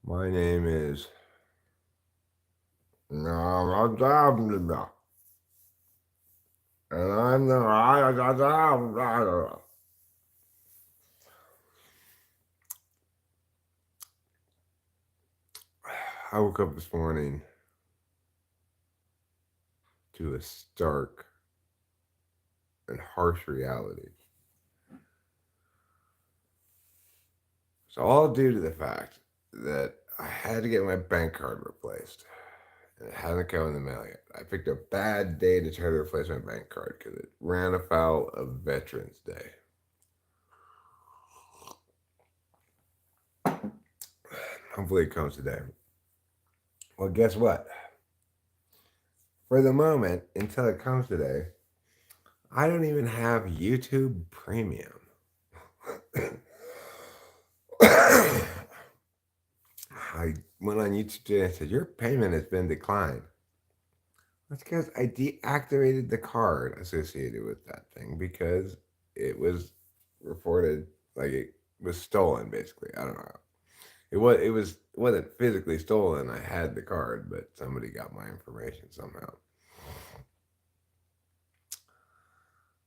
My name is. And I'm the. I woke up this morning to a stark and harsh reality. It's all due to the fact that I had to get my bank card replaced. And it hasn't come in the mail yet. I picked a bad day to try to replace my bank card because it ran afoul of Veterans Day. Hopefully it comes today. Well, guess what? For the moment, until it comes today, I don't even have YouTube Premium. I went on YouTube today and said, "Your payment has been declined." That's because I deactivated the card associated with that thing because it was reported like it was stolen, basically. I don't know. It wasn't physically stolen. I had the card, but somebody got my information somehow.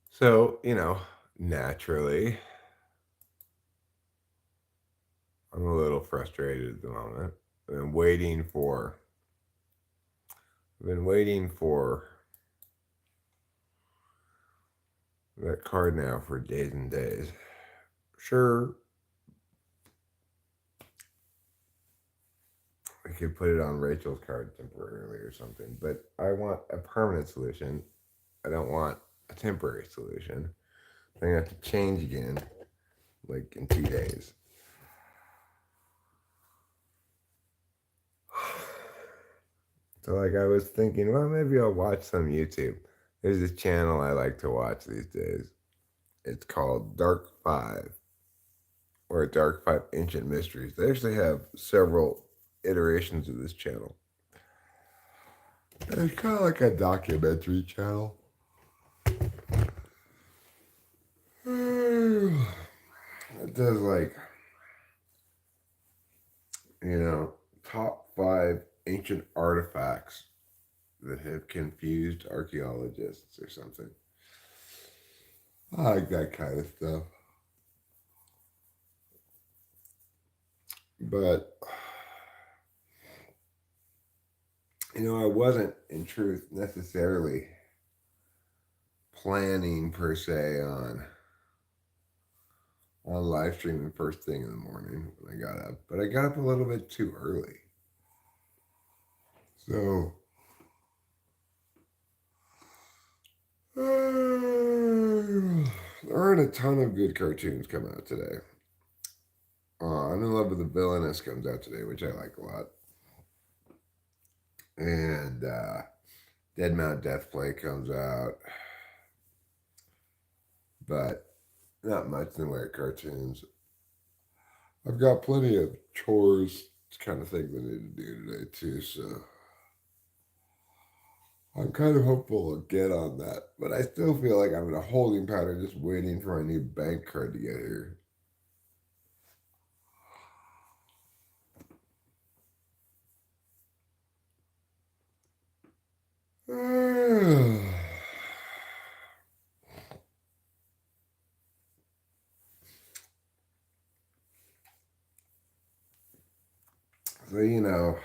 So, naturally, I'm a little frustrated at the moment. I've been waiting for I've been waiting for that card now for days and days. Sure, I could put it on Rachel's card temporarily or something, but I want a permanent solution. I don't want a temporary solution. I'm gonna have to change again, like in 2 days. So, like, I was thinking, well, maybe I'll watch some YouTube. There's this channel I like to watch these days. It's called Dark Five or Dark Five Ancient Mysteries. They actually have several iterations of this channel. And it's kind of like a documentary channel. It does like, you know, top five ancient artifacts that have confused archaeologists or something. I like that kind of stuff. But, I wasn't in truth necessarily planning per se on live streaming first thing in the morning when I got up, but I got up a little bit too early. So there aren't a ton of good cartoons coming out today. I'm in Love with the Villainess comes out today, which I like a lot. And Dead Mount Death Play comes out. But not much in the way of cartoons. I've got plenty of chores kind of things I need to do today too, so I'm kind of hopeful I'll get on that. But I still feel like I'm in a holding pattern just waiting for my new bank card to get here. So,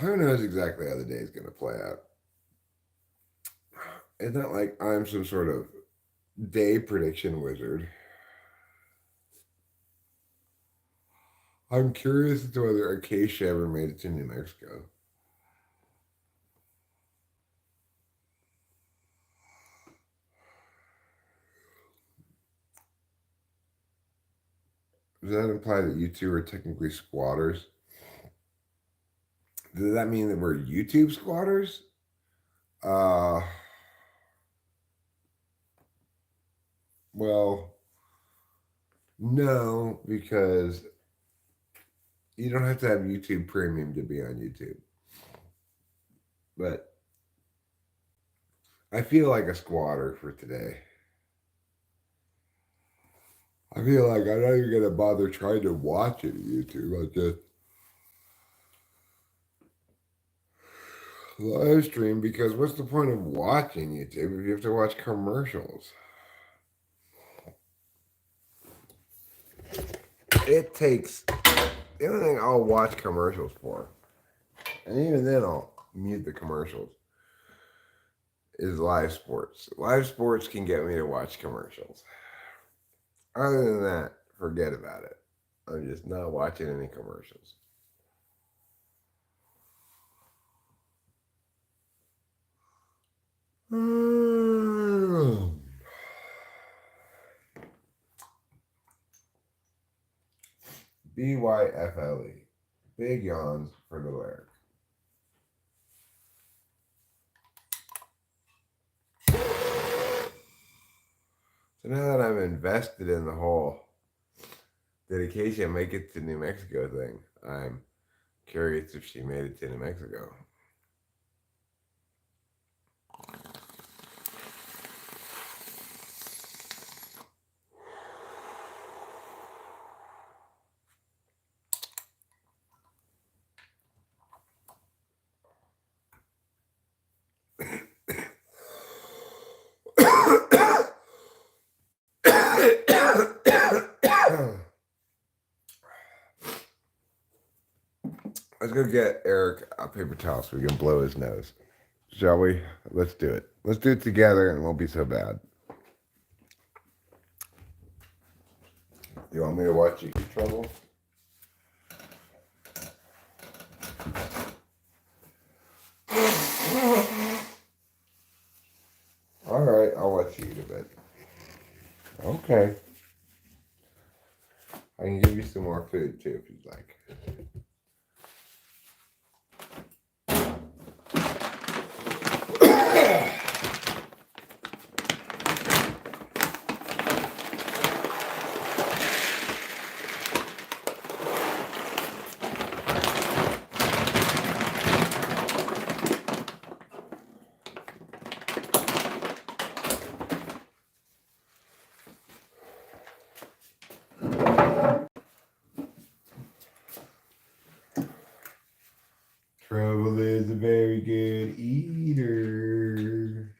who knows exactly how the day is going to play out. It's not like I'm some sort of day prediction wizard. I'm curious as to whether Acacia ever made it to New Mexico. Does that imply that you two are technically squatters? Does that mean that we're YouTube squatters? Uh, well, no, because you don't have to have YouTube Premium to be on YouTube. But I feel like a squatter for today. I feel like I'm not even gonna bother trying to watch it on YouTube. I'll just live stream because what's the point of watching YouTube if you have to watch commercials? It takes the only thing I'll watch commercials for, and even then I'll mute the commercials, is live sports. Live sports can get me to watch commercials. Other than that, forget about it. I'm just not watching any commercials. BYFLE. Big yawns for the lyric. So now that I'm invested in the whole dedication, make it to New Mexico thing, I'm curious if she made it to New Mexico. Let's go get Eric a paper towel so we can blow his nose. Shall we? Let's do it. Let's do it together and it won't be so bad. You want me to watch you get trouble? All right, I'll watch you eat a bit. Okay. I can give you some more food too if you'd like. Trouble is a very good eater.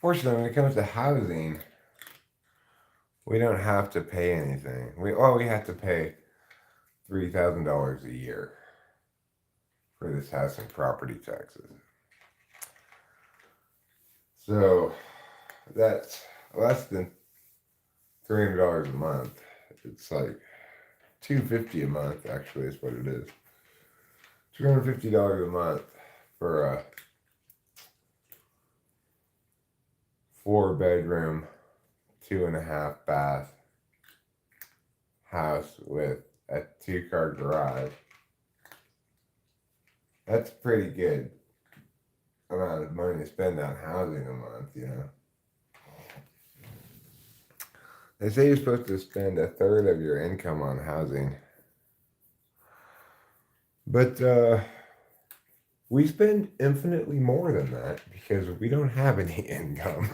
Fortunately, when it comes to housing, we don't have to pay anything. We have to pay $3,000 a year for this house and property taxes. So that's less than $300 a month. It's like $250 a month. Actually, is what it is. $250 a month for a 4-bedroom, 2.5 bath house with a 2-car garage. That's pretty good amount of money to spend on housing a month, you know. They say you're supposed to spend 1/3 of your income on housing. But we spend infinitely more than that because we don't have any income.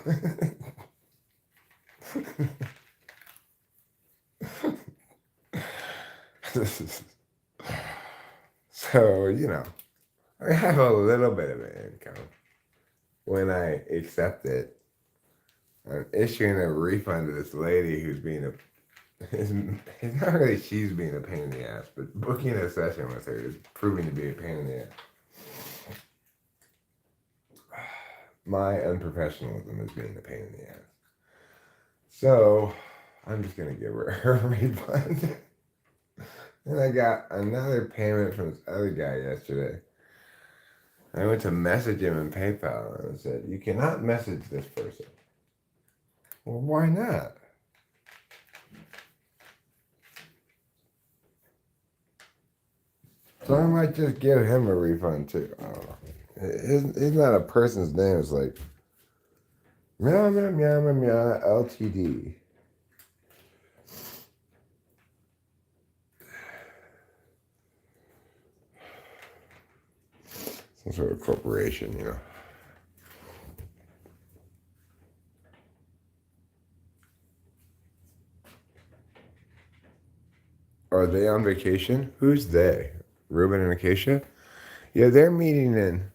So, you know, I have a little bit of an income. When I accept it, I'm issuing a refund to this lady who's being a it's not really she's being a pain in the ass, but booking a session with her is proving to be a pain in the ass. My unprofessionalism is being a pain in the ass. So I'm just gonna give her a refund. And I got another payment from this other guy yesterday. I went to message him in PayPal and it said, "You cannot message this person." Well, why not? So I might just give him a refund too. I don't know. It's not a person's name. It's like meow meow meow meow meow Ltd. Some sort of corporation, you know. Are they on vacation? Who's they? Ruben and Acacia? Yeah, they're meeting in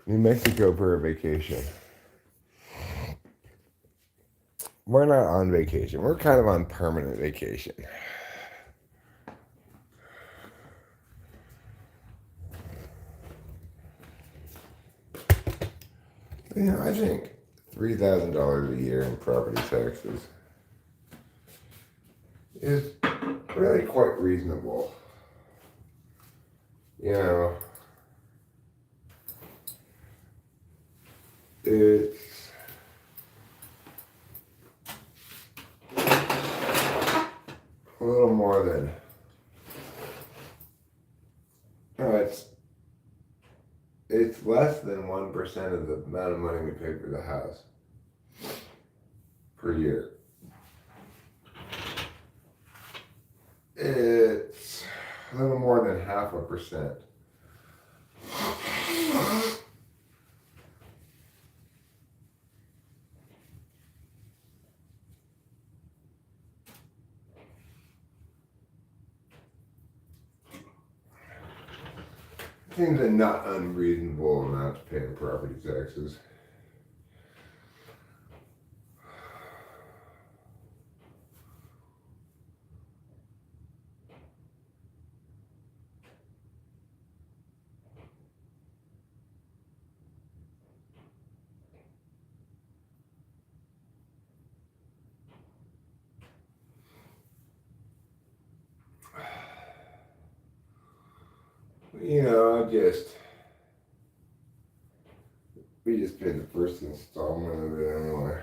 New Mexico for a vacation. We're not on vacation. We're kind of on permanent vacation. I think $3,000 a year in property taxes is really quite reasonable. It's a little more than, no, it's less than 1% of the amount of money we pay for the house per year. It's a little more than 0.5%. Seems a not unreasonable amount to pay in property taxes. We just paid the first installment of it anyway,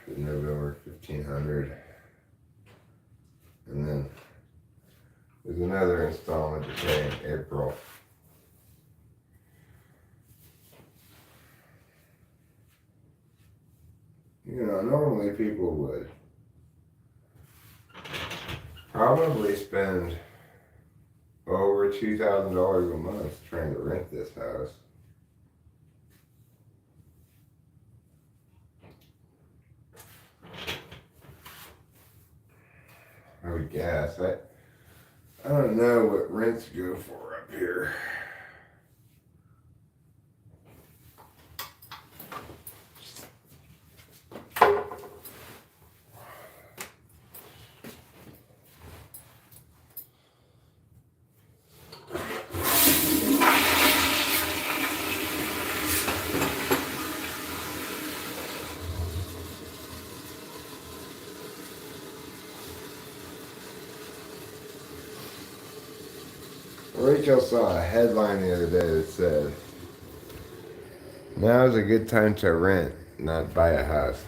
in November, $1,500, and then there's another installment to pay in April. Normally people would probably spend over $2,000 a month trying to rent this house. I would guess. I don't know what rents go for up here. Rachel saw a headline the other day that said, "Now is a good time to rent, not buy a house."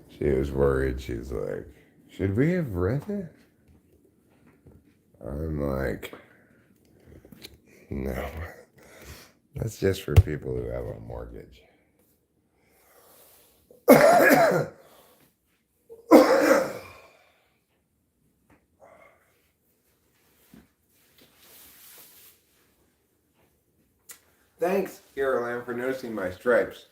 She was worried. She's like, "Should we have rented?" I'm like, "No. That's just for people who have a mortgage." Thanks, Caroline, for noticing my stripes.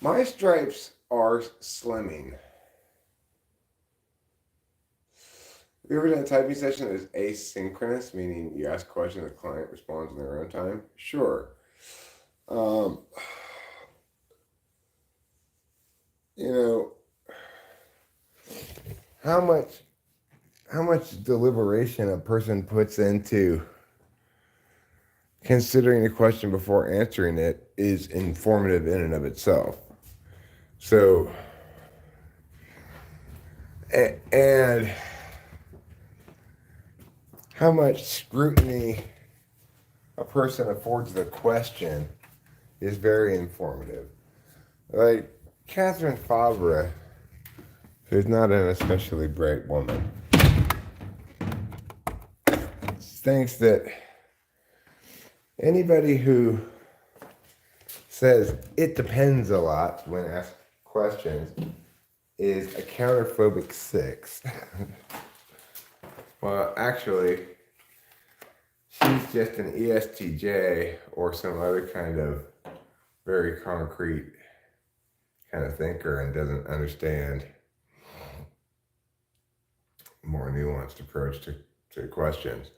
My stripes are slimming. Have you ever done a typing session that is asynchronous, meaning you ask a question and the client responds in their own time? Sure. How much deliberation a person puts into considering the question before answering it is informative in and of itself. So, and how much scrutiny a person affords the question is very informative. Like Catherine Favre, who's not an especially bright woman, thinks that anybody who says it depends a lot when asked questions is a counterphobic six. Well, actually, she's just an ESTJ or some other kind of very concrete kind of thinker and doesn't understand more nuanced approach to questions.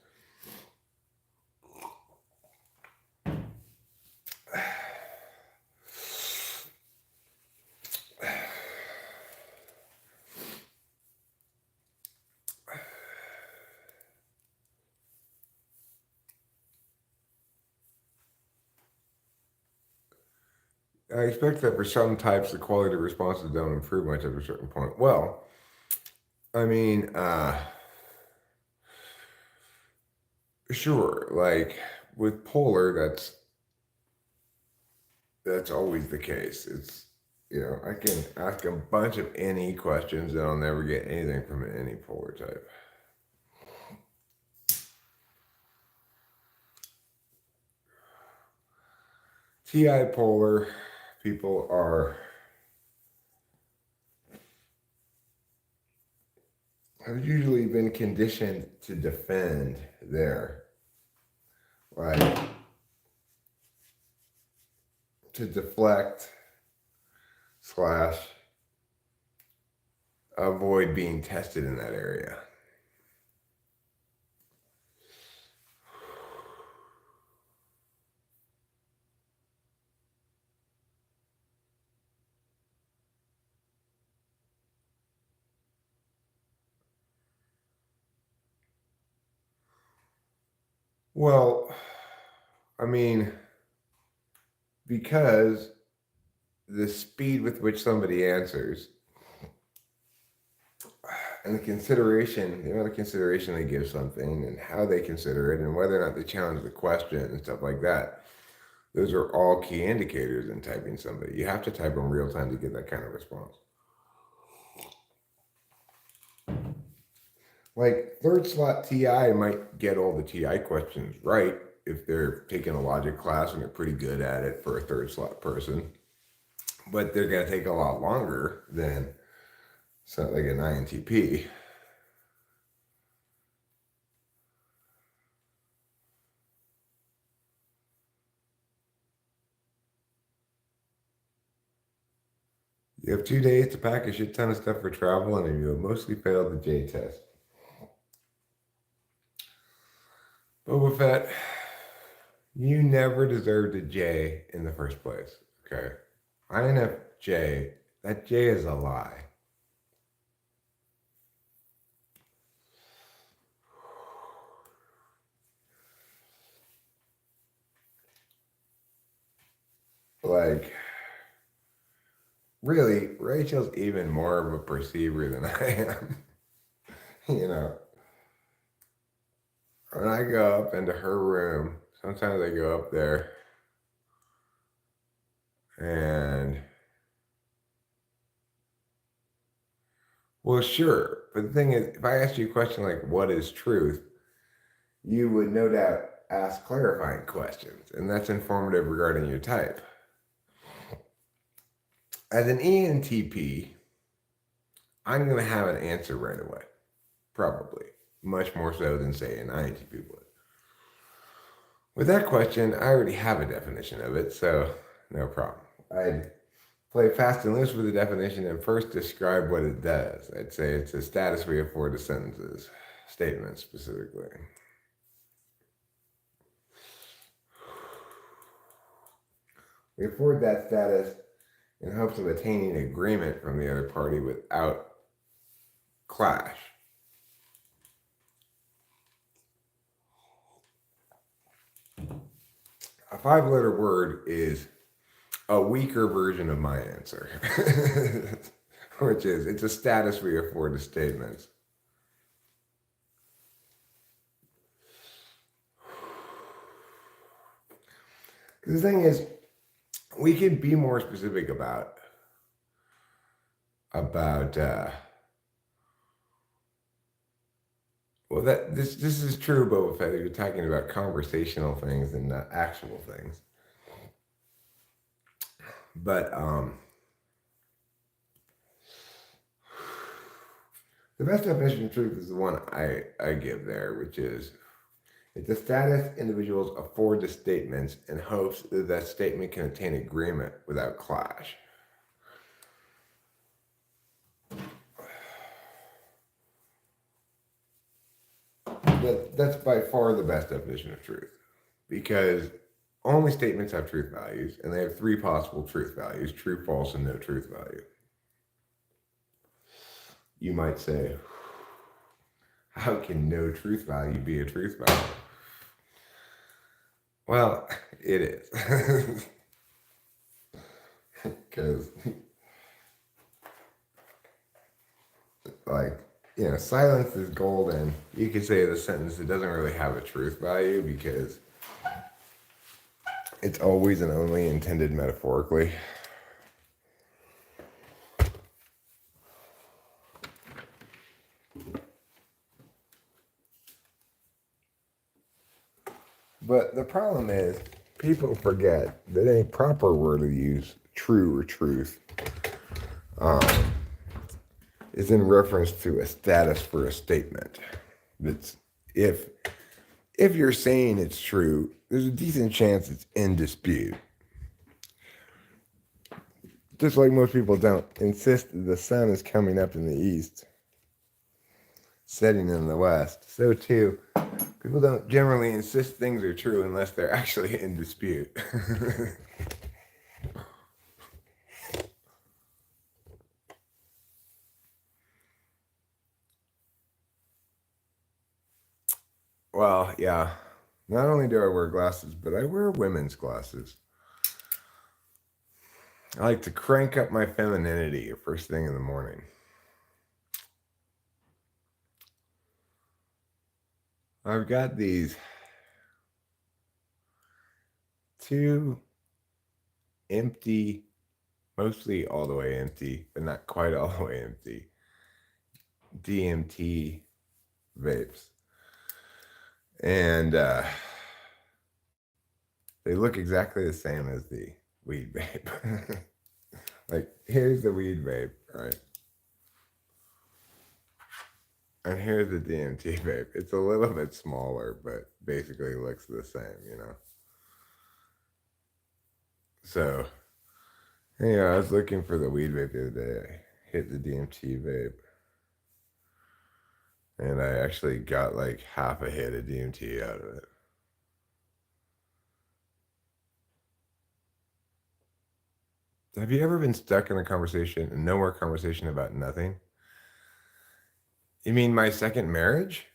I expect that for some types, the quality of responses don't improve much at a certain point. Well, I mean, sure. Like with polar, that's always the case. It's I can ask a bunch of any questions and I'll never get anything from any polar type. TI polar people have usually been conditioned to defend their, like, to deflect slash avoid being tested in that area. Well, I mean, because the speed with which somebody answers and the amount of consideration they give something and how they consider it and whether or not they challenge the question and stuff like that, those are all key indicators in typing somebody. You have to type in real time to get that kind of response. Like third slot TI might get all the TI questions right if they're taking a logic class and they're pretty good at it for a third slot person. But they're going to take a lot longer than like an INTP. You have 2 days to pack a shit ton of stuff for travel, and you have mostly failed the J test. Boba Fett, you never deserved a J in the first place. Okay. INFJ, that J is a lie. Like, really, Rachel's even more of a perceiver than I am. When I go up into her room, sometimes I go up there and, well, sure. But the thing is, if I asked you a question like, what is truth? You would no doubt ask clarifying questions, and that's informative regarding your type. As an ENTP, I'm going to have an answer right away, probably, much more so than, say, an INTP would. With that question, I already have a definition of it, so no problem. I'd play fast and loose with the definition and first describe what it does. I'd say it's a status we afford to sentences, statements specifically. We afford that status in hopes of attaining agreement from the other party without clash. A 5-letter word is a weaker version of my answer, which is it's a status we afford to statements. The thing is, we can be more specific about well, that this is true, Boba Fett. You're talking about conversational things and not actual things. But the best definition of truth is the one I give there, which is it's a status individuals afford to statements in hopes that that statement can attain agreement without clash. That's by far the best definition of truth because only statements have truth values, and they have three possible truth values: true, false, and no truth value. You might say, how can no truth value be a truth value? Well, it is. Because, like, silence is golden. You could say the sentence that doesn't really have a truth value because it's always and only intended metaphorically. But the problem is, people forget that a proper word to use, true or truth, um, is in reference to a status for a statement. That's if you're saying it's true, there's a decent chance it's in dispute. Just like most people don't insist that the sun is coming up in the east, setting in the west, so too, people don't generally insist things are true unless they're actually in dispute. Well, yeah. Not only do I wear glasses, but I wear women's glasses. I like to crank up my femininity first thing in the morning. I've got these two empty, mostly all the way empty, but not quite all the way empty, DMT vapes. And they look exactly the same as the weed vape. Like, here's the weed vape, right? And here's the DMT vape. It's a little bit smaller, but basically looks the same. So, I was looking for the weed vape the other day. I hit the DMT vape. And I actually got like half a hit of DMT out of it. Have you ever been stuck in a conversation, no more conversation about nothing? You mean my second marriage?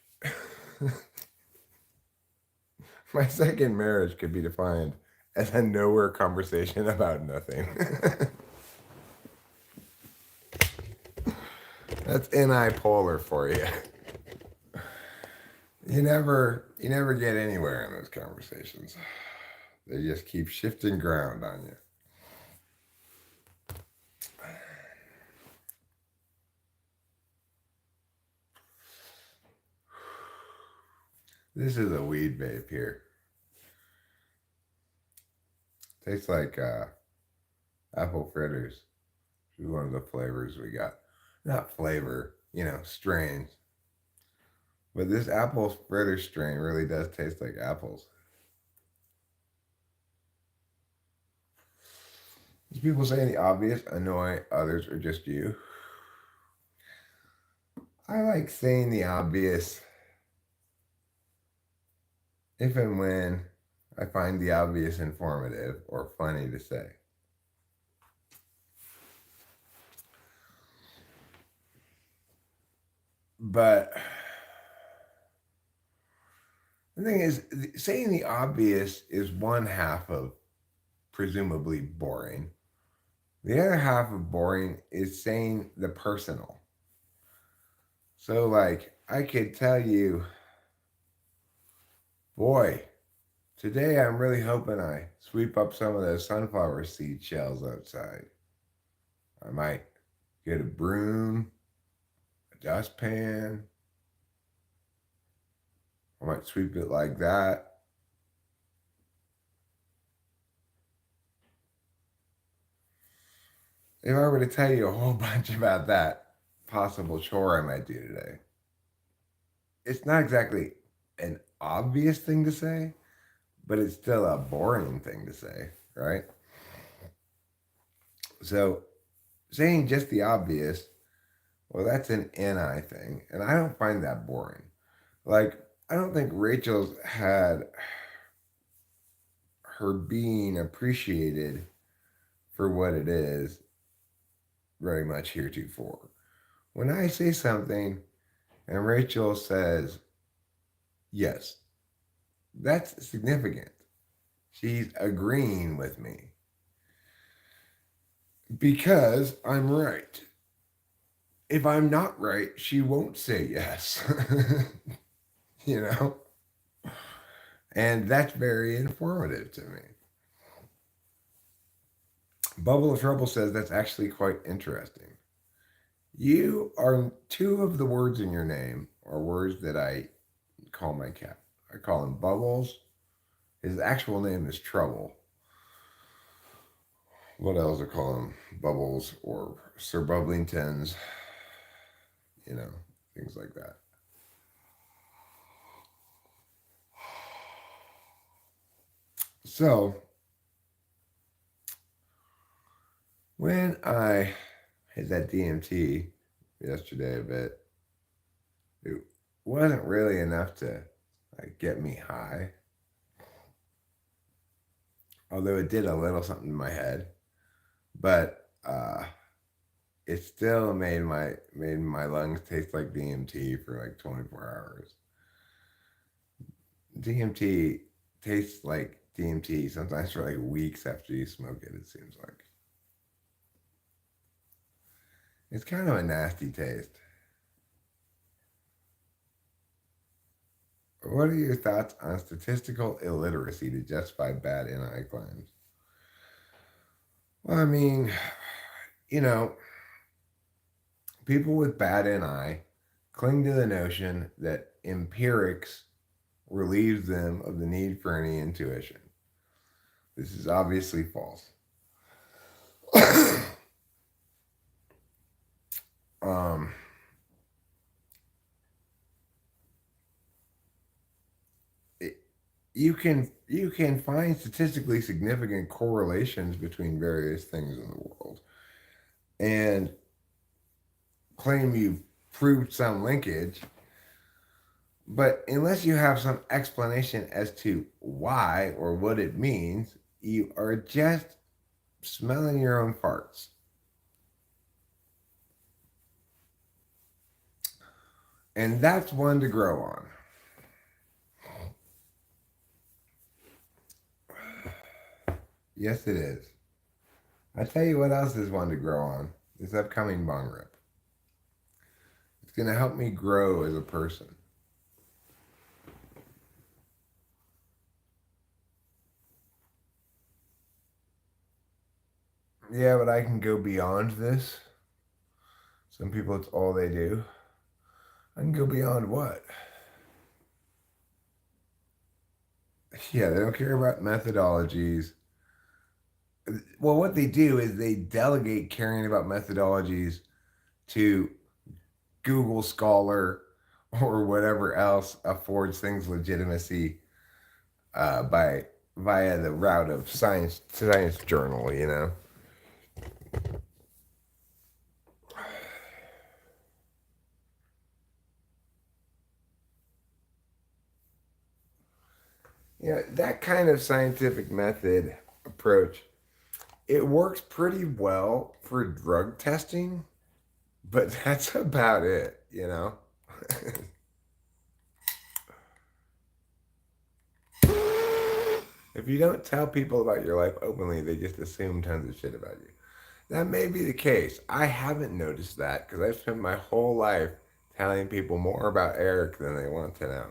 My second marriage could be defined as a nowhere conversation about nothing. That's NI-polar for you. You never get anywhere in those conversations. They just keep shifting ground on you. This is a weed vape here. Tastes like apple fritters. This is one of the flavors we got. Not flavor, strains. But this apple fritter strain really does taste like apples. These people saying the obvious annoy others or just you? I like saying the obvious if and when I find the obvious informative or funny to say. But the thing is, saying the obvious is one half of presumably boring. The other half of boring is saying the personal. So, like, I could tell you, boy, today I'm really hoping I sweep up some of those sunflower seed shells outside. I might get a broom, a dustpan. I might sweep it like that. If I were to tell you a whole bunch about that possible chore I might do today, it's not exactly an obvious thing to say, but it's still a boring thing to say, right? So saying just the obvious, well, that's an NI thing, and I don't find that boring. Like, I don't think Rachel's had her being appreciated for what it is very much heretofore. When I say something and Rachel says, yes, that's significant. She's agreeing with me because I'm right. If I'm not right, she won't say yes. you know? And that's very informative to me. Bubble of Trouble says that's actually quite interesting. You are two of the words in your name are words that I call my cat. I call him Bubbles. His actual name is Trouble. What else I call him? Bubbles or Sir Bubblingtons, you know, things like that. So when I hit that DMT yesterday a bit, it wasn't really enough to like get me high. Although it did a little something in my head, but it still made my lungs taste like DMT for like 24 hours. DMT tastes like DMT sometimes for like weeks after you smoke it. It seems like it's kind of a nasty taste. What are your thoughts on statistical illiteracy to justify bad NI claims? Well, I mean, you know, people with bad NI cling to the notion that empirics relieves them of the need for any intuition. This is obviously false. um, it, you can find statistically significant correlations between various things in the world and claim you've proved some linkage, but unless you have some explanation as to why or what it means, you are just smelling your own farts. And that's one to grow on. Yes, it is. I tell you what else is one to grow on. This upcoming bong rip. It's going to help me grow as a person. Yeah, but I can go beyond this. Some people, it's all they do. I can go beyond what? Yeah, they don't care about methodologies. Well, what they do is they delegate caring about methodologies to Google Scholar or whatever else affords things legitimacy by via the route of science journal. That kind of scientific method approach, it works pretty well for drug testing, but that's about it. If you don't tell people about your life openly, they just assume tons of shit about you. That may be the case. I haven't noticed that because I've spent my whole life telling people more about Eric than they want to know.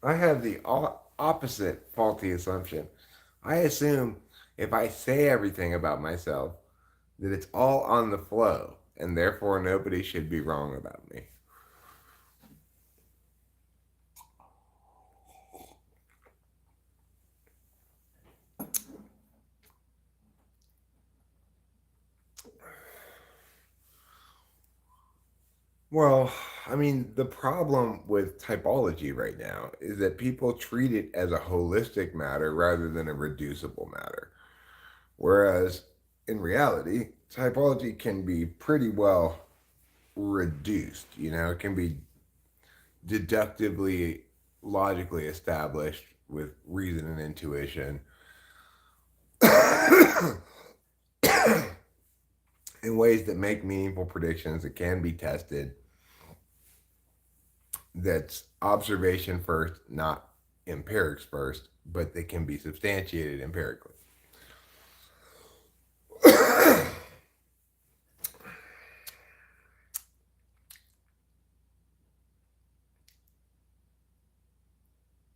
I have the opposite faulty assumption. I assume if I say everything about myself, that it's all on the flow, and therefore nobody should be wrong about me. Well, I mean, the problem with typology right now is that people treat it as a holistic matter rather than a reducible matter. Whereas in reality, typology can be pretty well reduced. It can be deductively, logically established with reason and intuition in ways that make meaningful predictions that can be tested. That's observation first, not empirics first, but they can be substantiated empirically.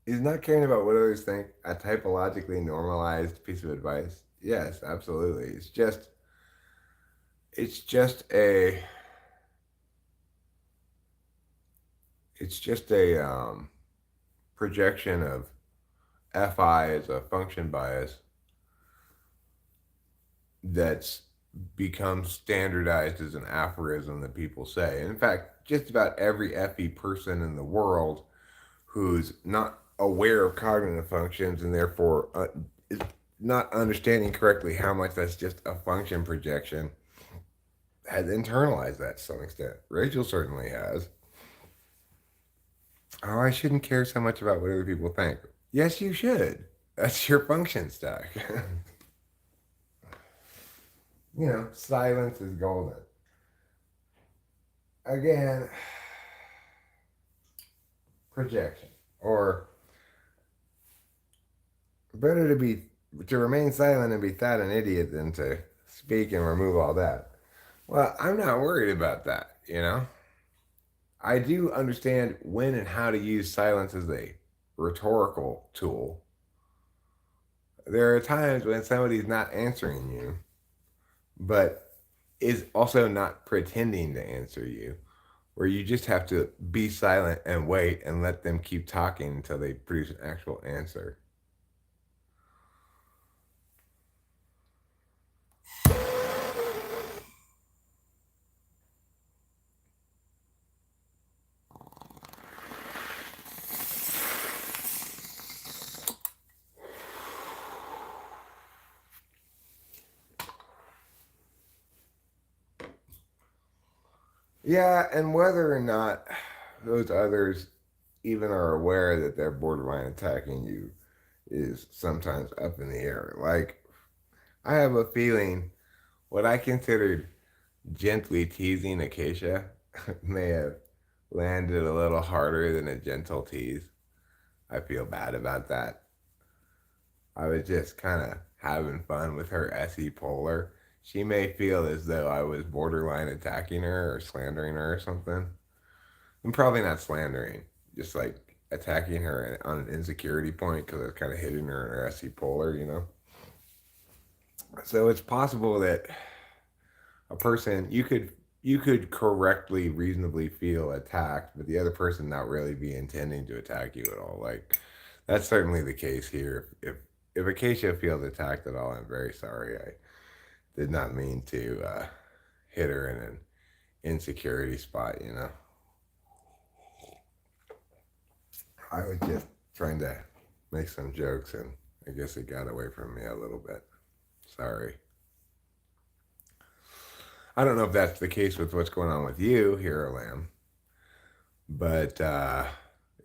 Is not caring about what others think a typologically normalized piece of advice? Yes, absolutely. It's just a projection of fi as a function bias that's become standardized as an aphorism that people say. And in fact, just about every FE person in the world who's not aware of cognitive functions and therefore is not understanding correctly how much that's just a function projection has internalized that to some extent. Rachel certainly has. Oh, I shouldn't care so much about what other people think. Yes, you should. That's your function stack. Silence is golden. Again, projection. Or better to remain silent and be thought an idiot than to speak and remove all that. Well, I'm not worried about that. I do understand when and how to use silence as a rhetorical tool. There are times when somebody's not answering you, but is also not pretending to answer you, where you just have to be silent and wait and let them keep talking until they produce an actual answer. Yeah, and whether or not those others even are aware that they're borderline attacking you is sometimes up in the air. Like, I have a feeling what I considered gently teasing Acacia may have landed a little harder than a gentle tease. I feel bad about that. I was just kind of having fun with her SE polar. She may feel as though I was borderline attacking her or slandering her or something. I'm probably not slandering, just like attacking her on an insecurity point because I was kind of hitting her in her SE polar. So it's possible that a person you could correctly, reasonably feel attacked, but the other person not really be intending to attack you at all. Like that's certainly the case here. If Acacia feels attacked at all, I'm very sorry. I did not mean to hit her in an insecurity spot. I was just trying to make some jokes, and I guess it got away from me a little bit. Sorry. I don't know if that's the case with what's going on with you, Hero Lamb, but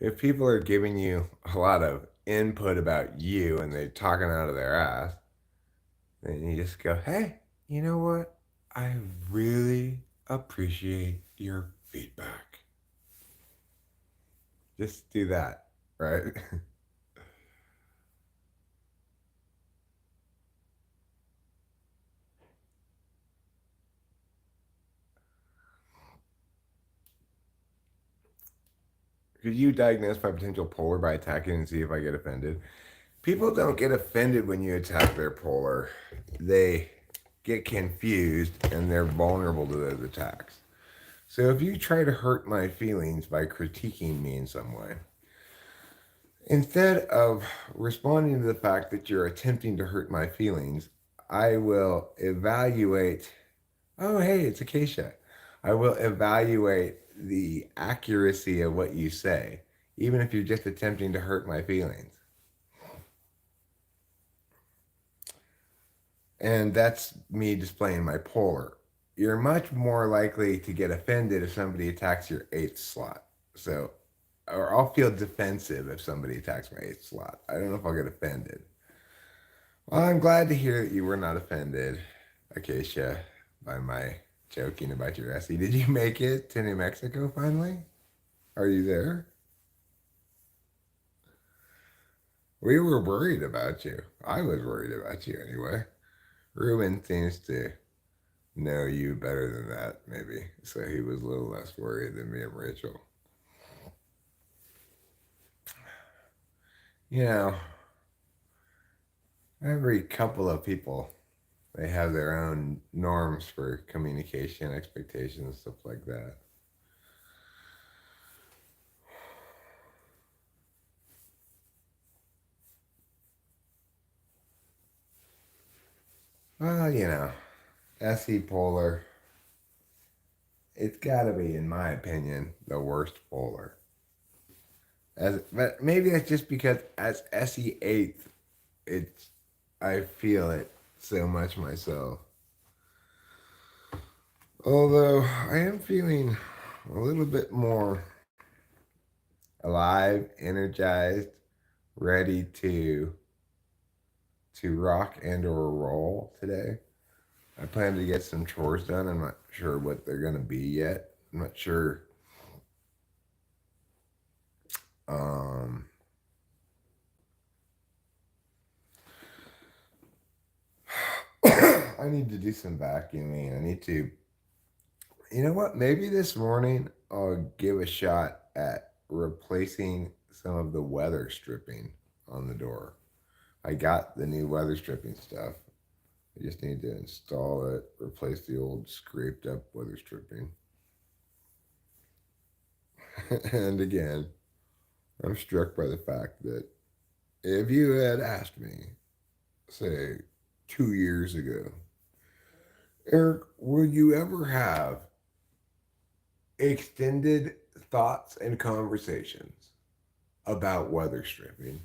if people are giving you a lot of input about you and they're talking out of their ass, then you just go, hey, you know what? I really appreciate your feedback. Just do that, right? Could you diagnose my potential polar by attacking and see if I get offended? People don't get offended when you attack their polar. They get confused and they're vulnerable to those attacks. So if you try to hurt my feelings by critiquing me in some way, instead of responding to the fact that you're attempting to hurt my feelings, I will evaluate, oh, hey, it's Acacia. I will evaluate the accuracy of what you say, even if you're just attempting to hurt my feelings. And that's me displaying my polar. You're much more likely to get offended if somebody attacks your eighth slot. So, or I'll feel defensive if somebody attacks my eighth slot. I don't know if I'll get offended. Well, I'm glad to hear that you were not offended, Acacia, by my joking about your SE. Did you make it to New Mexico finally? Are you there? We were worried about you. I was worried about you anyway. Ruben seems to know you better than that, maybe. So he was a little less worried than me and Rachel. You know, every couple of people, they have their own norms for communication, expectations, stuff like that. Well, SE polar, it's got to be, in my opinion, the worst polar. But maybe that's just because as SE eighth, it's I feel it so much myself. Although I am feeling a little bit more alive, energized, ready to rock and or roll today. I plan to get some chores done. I'm not sure what they're gonna be yet. I'm not sure. Um, I need to do some vacuuming. I need to. You know what? Maybe this morning I'll give a shot at replacing some of the weather stripping on the door. I got the new weather stripping stuff. I just need to install it, replace the old scraped up weather stripping. And again, I'm struck by the fact that if you had asked me, say, 2 years ago, Eric, will you ever have extended thoughts and conversations about weather stripping?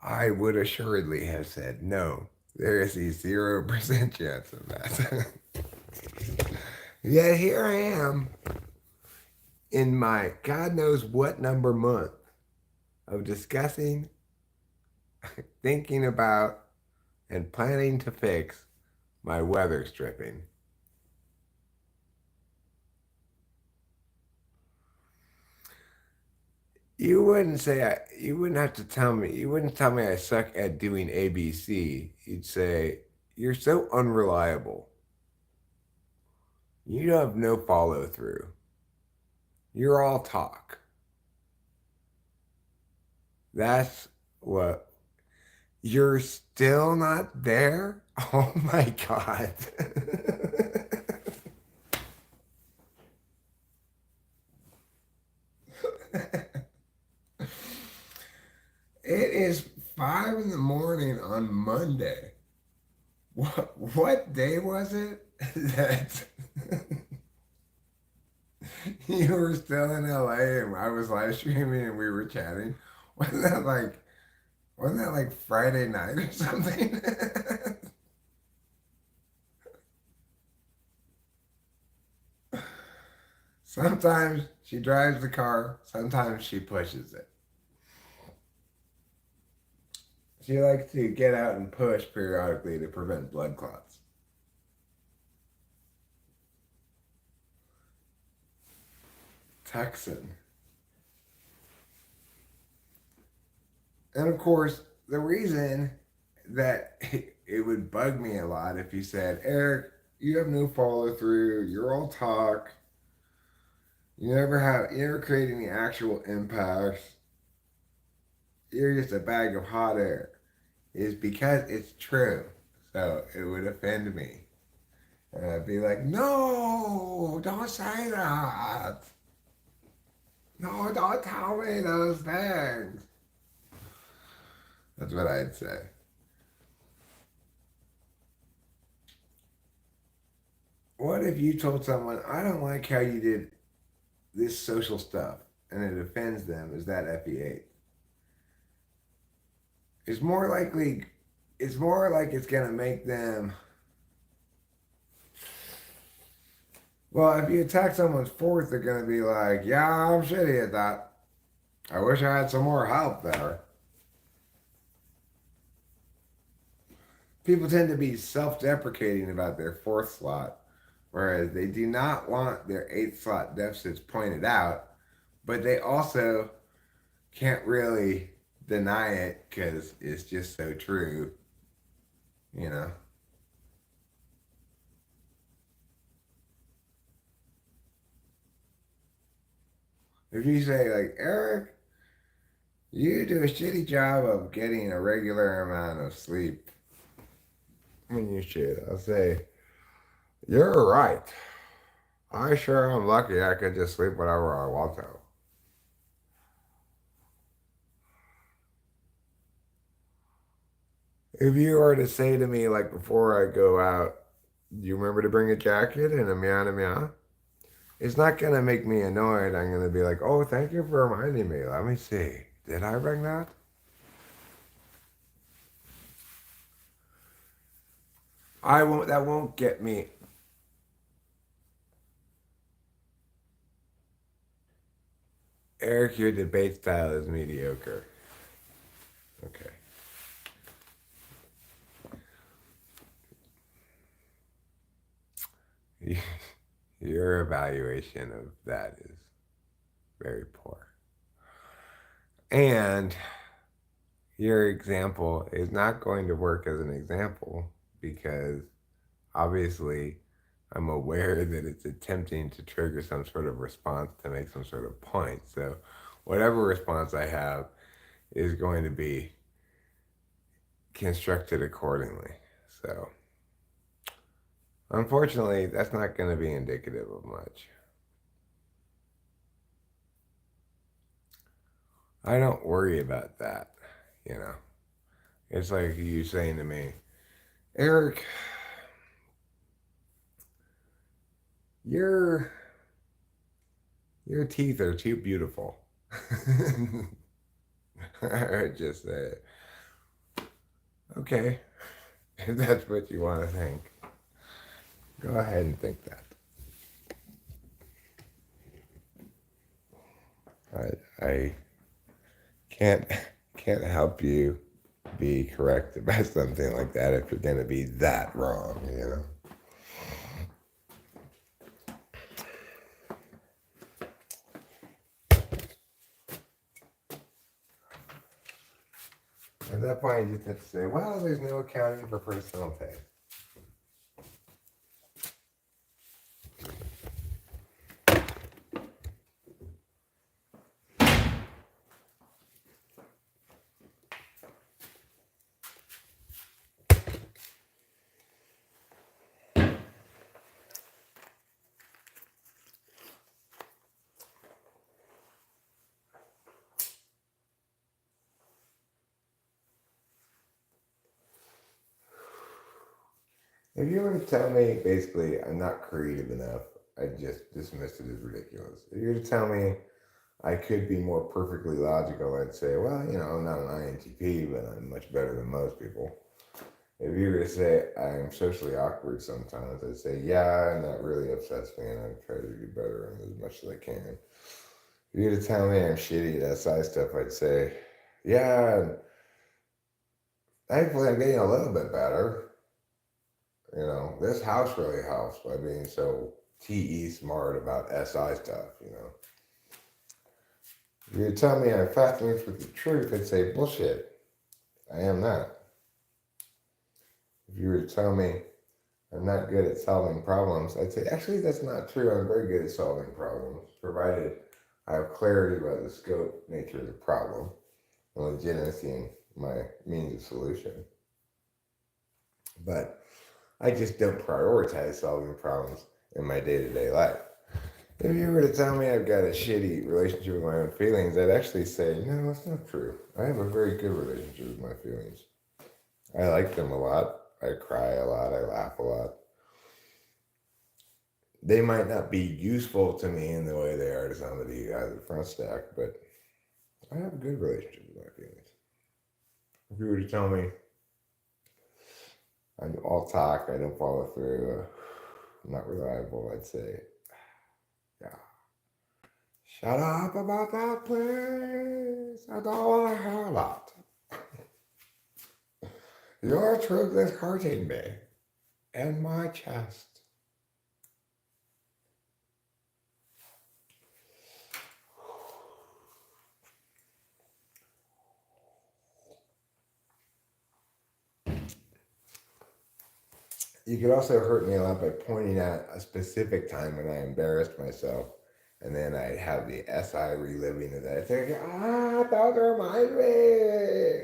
I would assuredly have said no. There is a 0% chance of that. Yet here I am in my God knows what number month of discussing, thinking about, and planning to fix my weather stripping. You wouldn't have to tell me, you wouldn't tell me I suck at doing ABC. You'd say, you're so unreliable. You have no follow through. You're all talk. That's what. You're still not there? Oh my God. It is 5 in the morning on Monday. What day was it that you were still in LA and I was live streaming and we were chatting? Wasn't that like wasn't that like Friday night or something? Sometimes she drives the car, sometimes she pushes it. She likes to get out and push periodically to prevent blood clots. Texan. And of course, the reason that it would bug me a lot if you said, Eric, you have no follow through, you're all talk, you never create any actual impacts, you're just a bag of hot air, is because it's true. So it would offend me. And I'd be like, no, don't say that. No, don't tell me those things. That's what I'd say. What if you told someone, I don't like how you did this social stuff, and it offends them? Is that FE8? It's more likely, it's more like it's going to make them. Well, if you attack someone's fourth, they're going to be like, yeah, I'm shitty at that. I wish I had some more help there. People tend to be self deprecating about their fourth slot, whereas they do not want their eighth slot deficits pointed out, but they also can't really deny it because it's just so true, you know. If you say, like, Eric, you do a shitty job of getting a regular amount of sleep when you should, I'll say, you're right. I sure am lucky I could just sleep whenever I want to. If you were to say to me, like, before I go out, do you remember to bring a jacket and a meow and meow? It's not going to make me annoyed. I'm going to be like, oh, thank you for reminding me. Let me see. Did I bring that? I won't, that won't get me. Eric, your debate style is mediocre. Okay. Your evaluation of that is very poor. And your example is not going to work as an example because obviously I'm aware that it's attempting to trigger some sort of response to make some sort of point. So whatever response I have is going to be constructed accordingly. So unfortunately, that's not going to be indicative of much. I don't worry about that, you know. It's like you saying to me, Eric, your your teeth are too beautiful. I just say, okay, if that's what you want to think, go ahead and think that. I can't can't help you be correct about something like that if you're going to be that wrong, you know. At that point, you just have to say, well, there's no accounting for personal taste. If you were to tell me, basically, I'm not creative enough, I'd just dismiss it as ridiculous. If you were to tell me I could be more perfectly logical, I'd say, well, you know, I'm not an INTP, but I'm much better than most people. If you were to say I'm socially awkward sometimes, I'd say, yeah, and that really upsets me, and I try to do better and as much as I can. If you were to tell me I'm shitty at SI stuff, I'd say, yeah, and thankfully I'm getting a little bit better. You know, this house really helps by being so TE smart about SI stuff, you know. If you tell me I'm fascinated with the truth, I'd say, bullshit. I am not. If you were to tell me I'm not good at solving problems, I'd say, actually, that's not true. I'm very good at solving problems, provided I have clarity about the scope, nature of the problem, and legitimacy in my means of solution. But I just don't prioritize solving problems in my day-to-day life. If you were to tell me I've got a shitty relationship with my own feelings, I'd actually say, no, that's not true. I have a very good relationship with my feelings. I like them a lot. I cry a lot. I laugh a lot. they might not be useful to me in the way they are to somebody who has a front stack, but I have a good relationship with my feelings. If you were to tell me I'm all talk, I don't follow through, I'm not reliable, I'd say, yeah, shut up about that, please. I don't want to hear that. Your truth is hurting me in my chest. You could also hurt me a lot by pointing out a specific time when I embarrassed myself, and then I'd have the SI reliving of that. Thinking, don't remind me.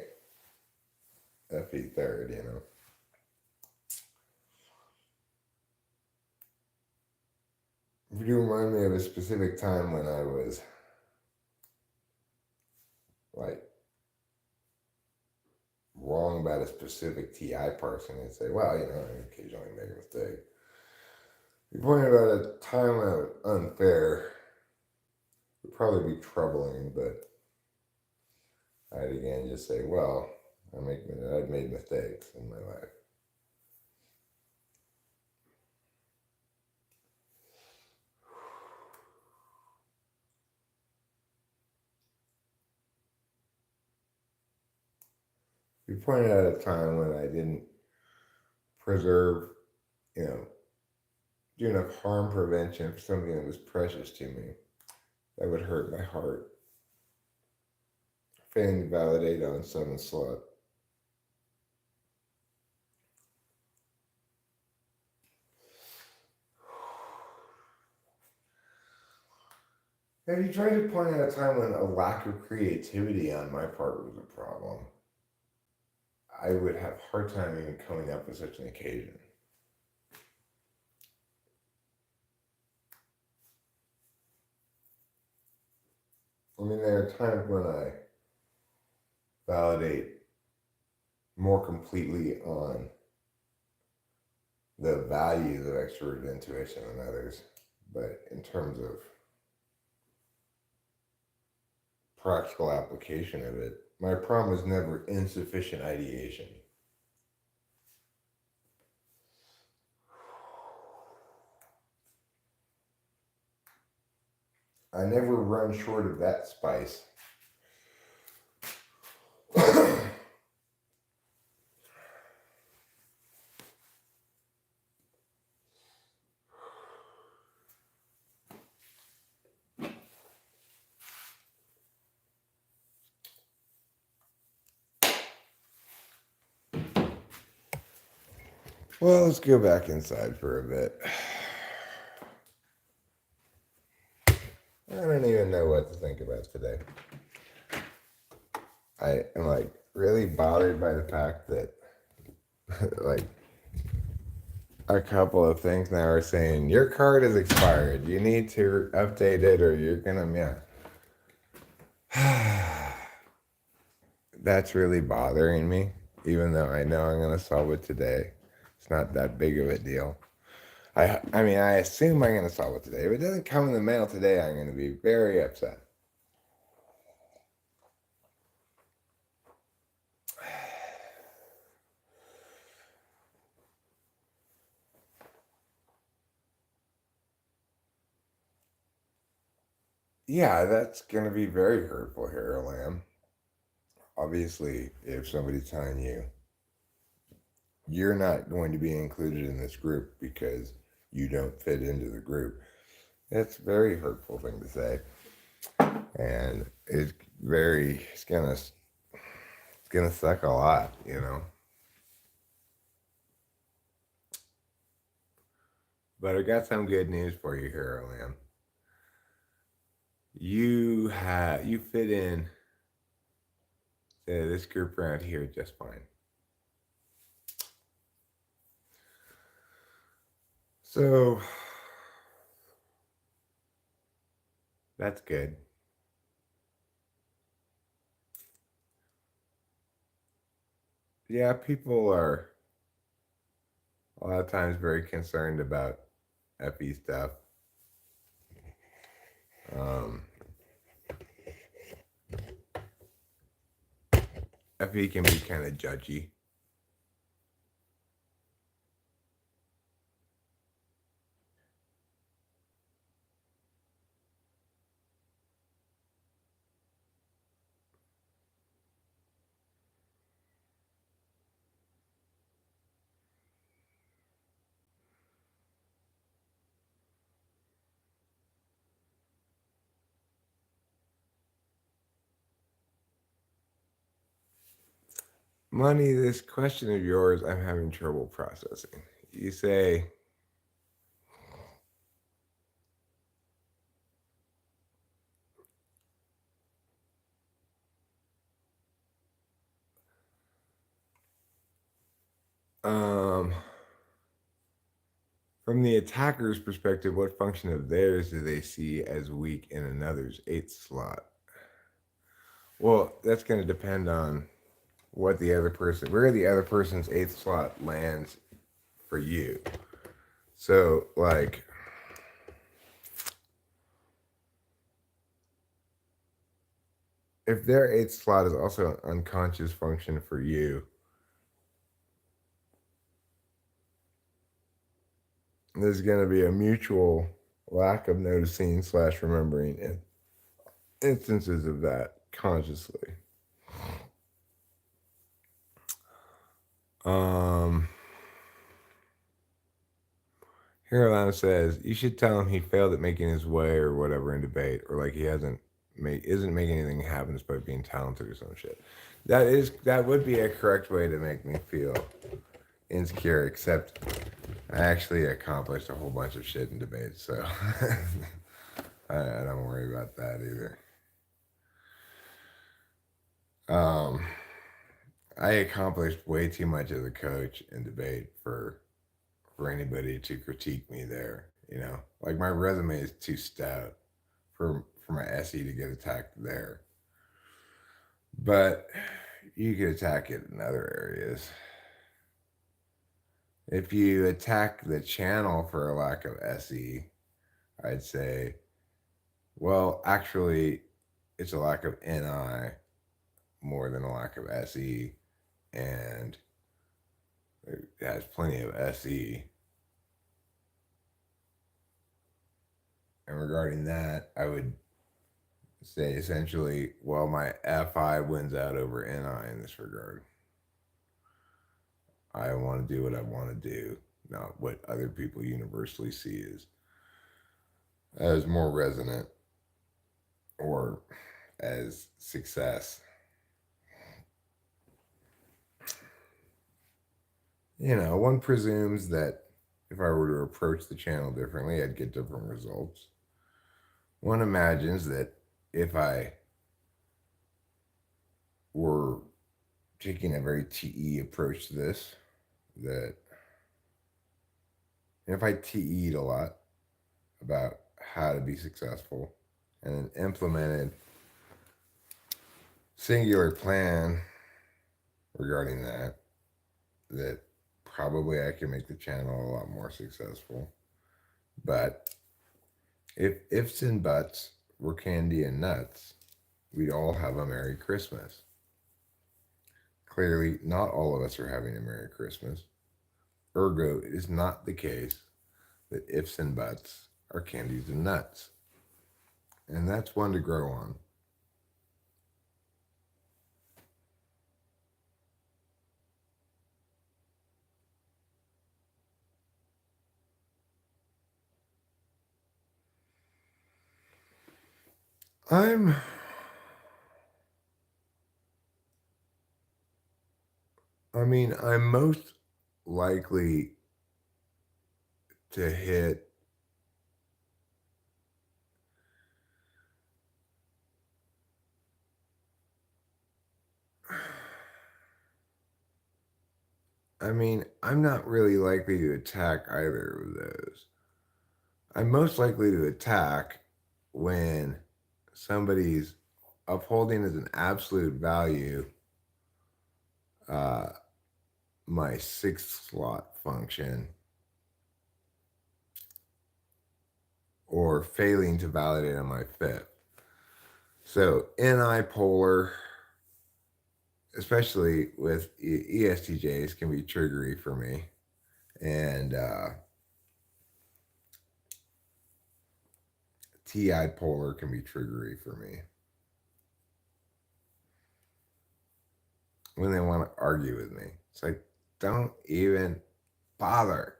FE third, you know. If you remind me of a specific time when I was like wrong about a specific TI person, and say, well, you know, I occasionally make a mistake. You pointed out a time when I was unfair, would probably be troubling, but I'd again just say, well, I've made mistakes in my life. You pointed out a time when I didn't preserve, you know, do enough harm prevention for something that was precious to me. That would hurt my heart. Failing to validate on some slot. Have you tried to point out a time when a lack of creativity on my part was a problem? I would have a hard time even coming up with such an occasion. I mean, there are times when I validate more completely on the values of extroverted intuition than others, but in terms of practical application of it, my problem is never insufficient ideation. I never run short of that spice. Well, let's go back inside for a bit. I don't even know what to think about today. I am like really bothered by the fact that like a couple of things now are saying your card is expired. You need to update it or you're gonna yeah. That's really bothering me, even though I know I'm gonna solve it today. It's not that big of a deal. I mean, I assume I'm gonna solve it today. If it doesn't come in the mail today, I'm gonna be very upset. Yeah, that's gonna be very hurtful here, Lamb. Obviously, if somebody's telling you you're not going to be included in this group because you don't fit into the group, it's a very hurtful thing to say. And it's gonna suck a lot, you know. But I got some good news for you here, Lamb. You fit in to this group around here just fine. So that's good. Yeah, people are a lot of times very concerned about FE stuff. Um, FE can be kind of judgy. Money, this question of yours, I'm having trouble processing. You say, um, from the attacker's perspective, what function of theirs do they see as weak in another's eighth slot? Well, that's going to depend on what the other person, where the other person's eighth slot lands for you. So, like, if their eighth slot is also an unconscious function for you, there's going to be a mutual lack of noticing slash remembering and instances of that consciously. Um, Caroline says you should tell him he failed at making his way or whatever in debate, or like he isn't making anything happen despite being talented or some shit. That would be a correct way to make me feel insecure. Except I actually accomplished a whole bunch of shit in debates, so I don't worry about that either. Um, I accomplished way too much as a coach in debate for anybody to critique me there. You know, like my resume is too stout for my SE to get attacked there. But you could attack it in other areas. If you attack the channel for a lack of SE, I'd say, well, actually, it's a lack of NI more than a lack of SE, and it has plenty of SE. And regarding that, I would say essentially, well, my FI wins out over NI in this regard. I want to do what I want to do, not what other people universally see as more resonant or as success. You know, one presumes that if I were to approach the channel differently, I'd get different results. One imagines that if I were taking a very TE approach to this, that if I TE'd a lot about how to be successful and then implemented singular plan regarding that probably I can make the channel a lot more successful. But if ifs and buts were candy and nuts, we'd all have a Merry Christmas. Clearly, not all of us are having a Merry Christmas. Ergo, it is not the case that ifs and buts are candies and nuts. And that's one to grow on. I'm I'm most likely to hit I'm not really likely to attack either of those. I'm most likely to attack when somebody's upholding as an absolute value uh, my sixth slot function or failing to validate on my fifth. So NI polar, especially with ESTJs, can be triggery for me. And TI polar can be triggery for me when they want to argue with me. It's like, don't even bother.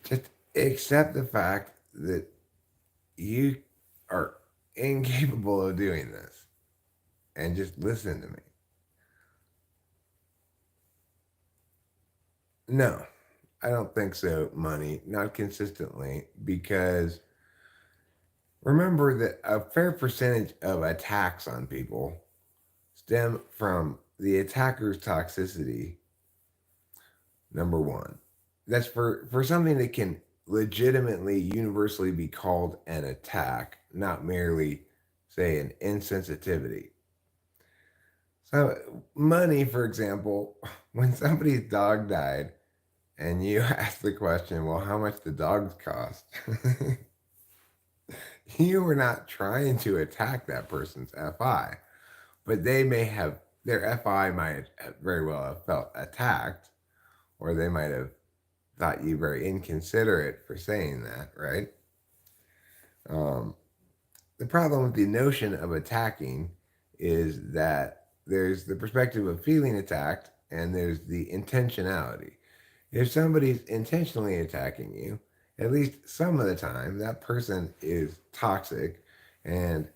Just accept the fact that you are incapable of doing this and just listen to me. No, I don't think so, money, not consistently, because remember that a fair percentage of attacks on people stem from the attacker's toxicity, number one. That's for something that can legitimately universally be called an attack, not merely, say, an insensitivity. So, money, for example, when somebody's dog died and you ask the question, well, how much the dogs cost? You were not trying to attack that person's FI, but they may have, their FI might very well have felt attacked, or they might have thought you very inconsiderate for saying that, right? Um, the problem with the notion of attacking is that there's the perspective of feeling attacked and there's the intentionality. If somebody's intentionally attacking you, at least some of the time, that person is toxic and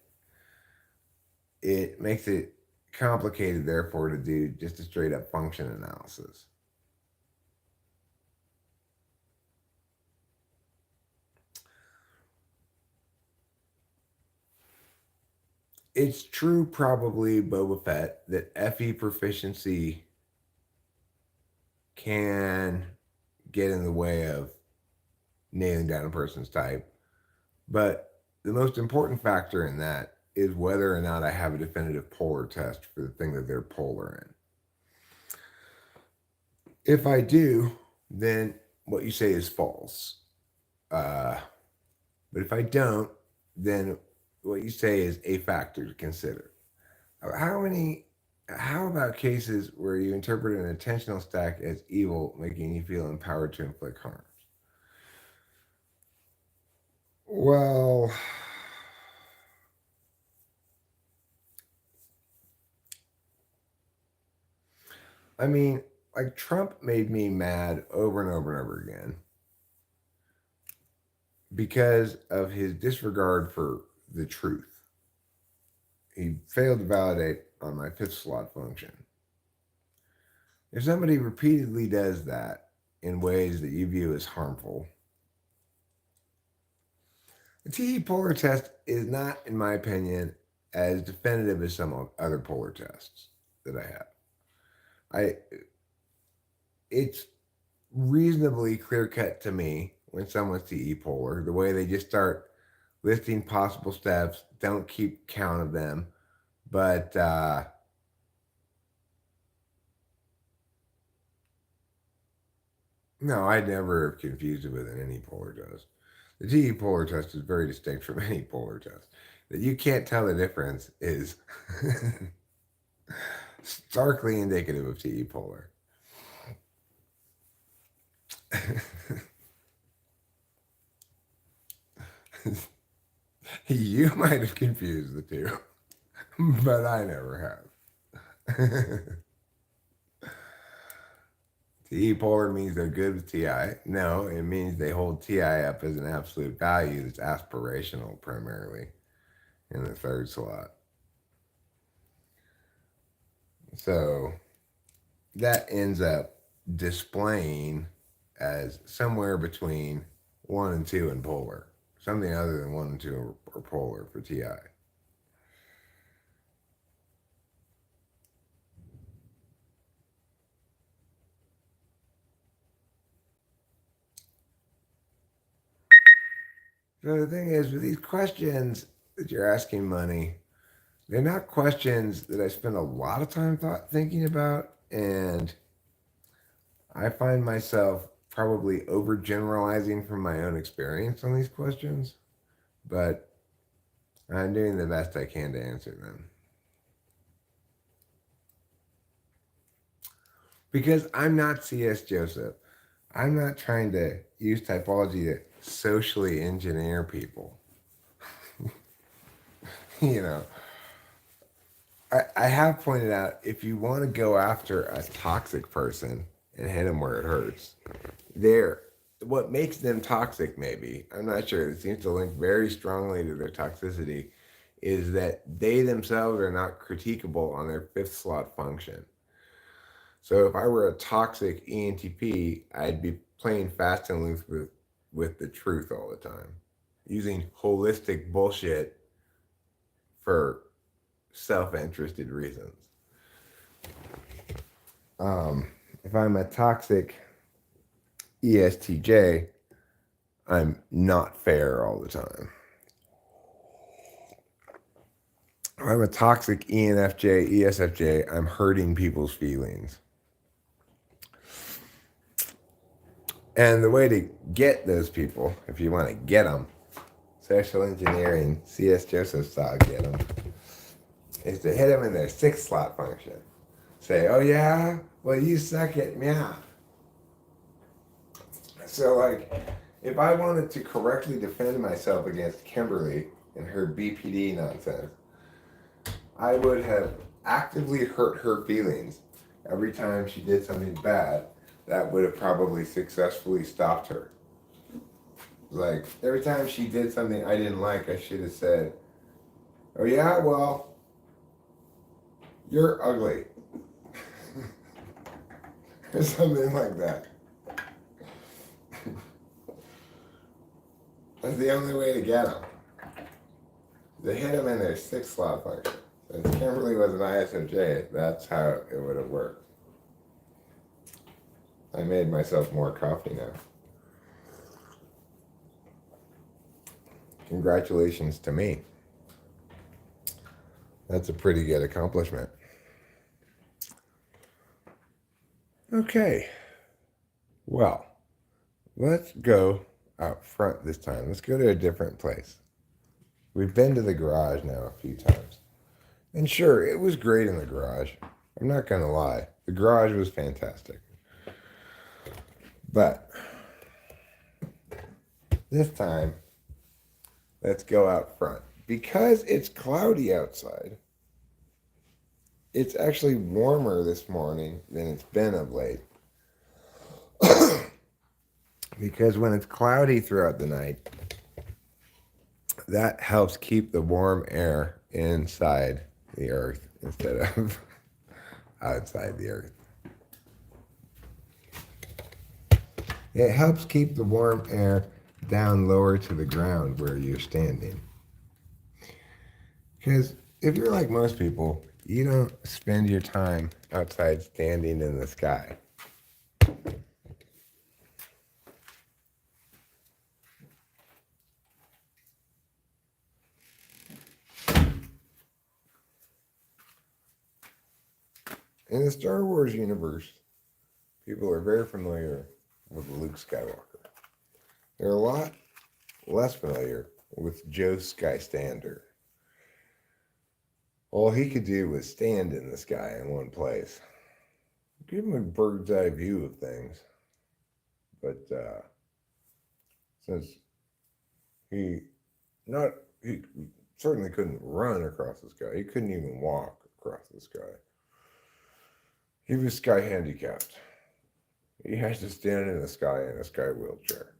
it makes it complicated, therefore, to do just a straight up function analysis. It's true, probably, Boba Fett, that FE proficiency can get in the way of nailing down a person's type. But the most important factor in that is whether or not I have a definitive polar test for the thing that they're polar in. If I do, then what you say is false. Uh, but if I don't, then what you say is a factor to consider. How many, how about cases where you interpret an intentional stack as evil, making you feel empowered to inflict harms? Well, I mean, like Trump made me mad over and over and over again because of his disregard for the truth. He failed to validate on my fifth slot function. If somebody repeatedly does that in ways that you view as harmful, the TE polar test is not, in my opinion, as definitive as some other polar tests that I have. I it's reasonably clear cut to me when someone's TE polar, the way they just start listing possible steps, don't keep count of them, but no, I never have confused it with any polar test. The TE polar test is very distinct from any polar test. That you can't tell the difference is starkly indicative of TE polar. You might have confused the two, but I never have. TE polar means they're good with TI. No, it means they hold TI up as an absolute value that's aspirational primarily in the third slot. So that ends up displaying as somewhere between 1 and 2 in polar. Something other than 1 and 2 are polar for TI. So the thing is, with these questions that you're asking, money, they're not questions that I spend a lot of time thinking about, and I find myself probably overgeneralizing from my own experience on these questions, but I'm doing the best I can to answer them. Because I'm not C.S. Joseph. I'm not trying to use typology to socially engineer people. you know, I have pointed out if you want to go after a toxic person and hit them where it hurts, they're what makes them toxic, maybe, I'm not sure, it seems to link very strongly to their toxicity, is that they themselves are not critiquable on their fifth slot function. So if I were a toxic ENTP, I'd be playing fast and loose with the truth all the time, using holistic bullshit for self-interested reasons. If I'm a toxic ESTJ, I'm not fair all the time. If I'm a toxic ENFJ, ESFJ, I'm hurting people's feelings. And the way to get those people, if you want to get them, social engineering, C.S. Joseph style get them, is to hit them in their sixth slot function. Say, oh yeah? Well, you suck at meow. So, like, if I wanted to correctly defend myself against Kimberly and her BPD nonsense, I would have actively hurt her feelings every time she did something bad that would have probably successfully stopped her. Like, every time she did something I didn't like, I should have said, oh yeah, well, you're ugly. Or something like that. That's the only way to get them. To hit them in their sixth slot function. Since Kimberly was an ISFJ, that's how it would have worked. I made myself more coffee now. Congratulations to me. That's a pretty good accomplishment. Okay. Well, let's go out front this time. Let's go to a different place. We've been to the garage now a few times. And sure, it was great in the garage. I'm not going to lie. The garage was fantastic. But this time, let's go out front. Because it's cloudy outside, it's actually warmer this morning than it's been of late. Because when it's cloudy throughout the night, that helps keep the warm air inside the earth instead of outside the earth. It helps keep the warm air down lower to the ground where you're standing. Because if you're like most people, you don't spend your time outside standing in the sky. In the Star Wars universe, people are very familiar with Luke Skywalker. They're a lot less familiar with Joe Skystander. All he could do was stand in the sky in one place. Give him a bird's eye view of things. But since he certainly couldn't run across the sky, he couldn't even walk across the sky. He was sky handicapped. He has to stand in the sky in a sky wheelchair.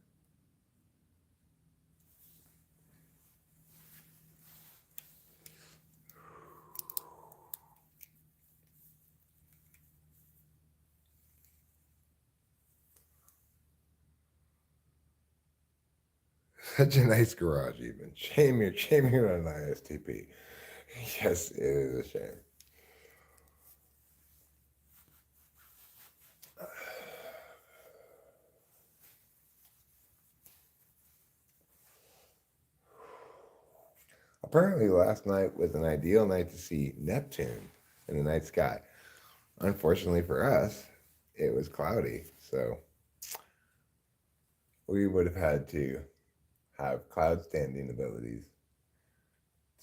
Such a nice garage, even. Shame you're not an ISTP. Yes, it is a shame. Apparently, last night was an ideal night to see Neptune in the night sky. Unfortunately for us, it was cloudy, so we would have had to have cloud standing abilities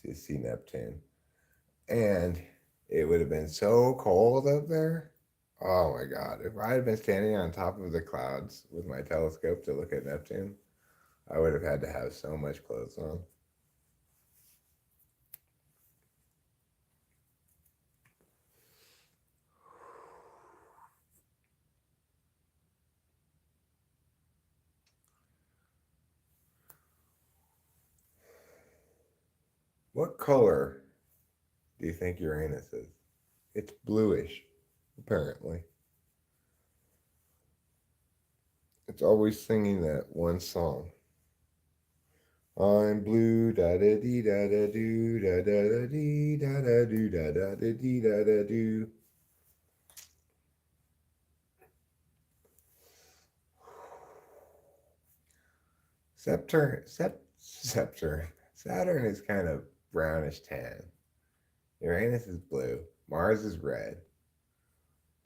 to see Neptune. And it would have been so cold up there. Oh my God. If I had been standing on top of the clouds with my telescope to look at Neptune, I would have had to have so much clothes on. What color do you think Uranus is? It's bluish, apparently. It's always singing that one song. I'm blue, da da dee da da do, da da da dee da da do, da da da dee da da do. Saturn is kind of brownish tan. Uranus is blue. Mars is red.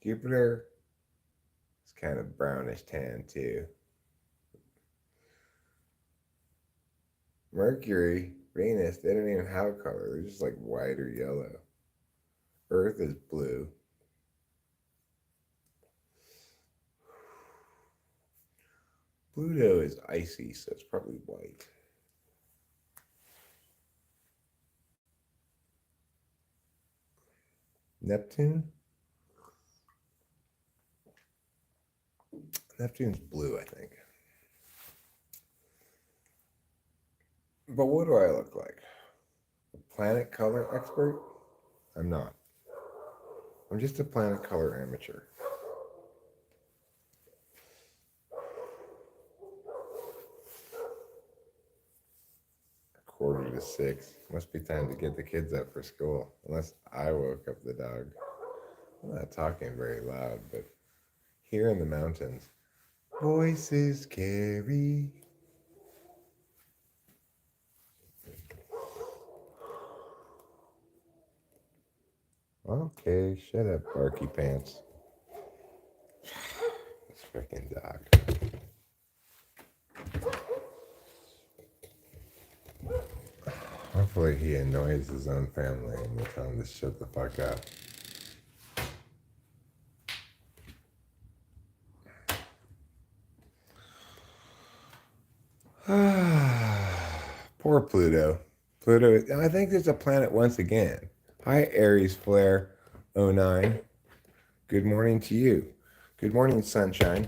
Jupiter is kind of brownish tan too. Mercury, Venus, they don't even have a color. They're just like white or yellow. Earth is blue. Pluto is icy, so it's probably white. Neptune? Neptune's blue, I think. But what do I look like? A planet color expert? I'm not. I'm just a planet color amateur. Quarter to 6. Must be time to get the kids up for school. Unless I woke up the dog. I'm not talking very loud, but here in the mountains, voices carry. Okay, shut up, Barky Pants. This freaking dog. Hopefully he annoys his own family and will tell him to shut the fuck up. Poor Pluto. Pluto, I think there's a planet once again. Hi, Aries Flare 09. Good morning to you. Good morning, sunshine.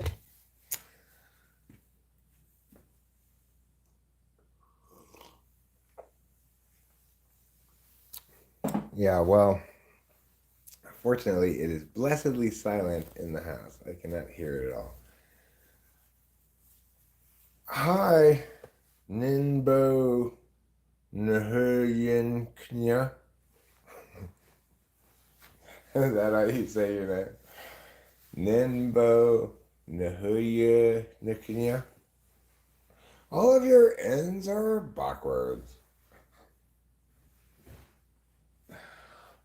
Yeah, well, fortunately, it is blessedly silent in the house. I cannot hear it at all. Hi, Ninbo Nahuyen Knya. Is that how you say your name? Ninbo Nahuya Knya. All of your N's are backwards.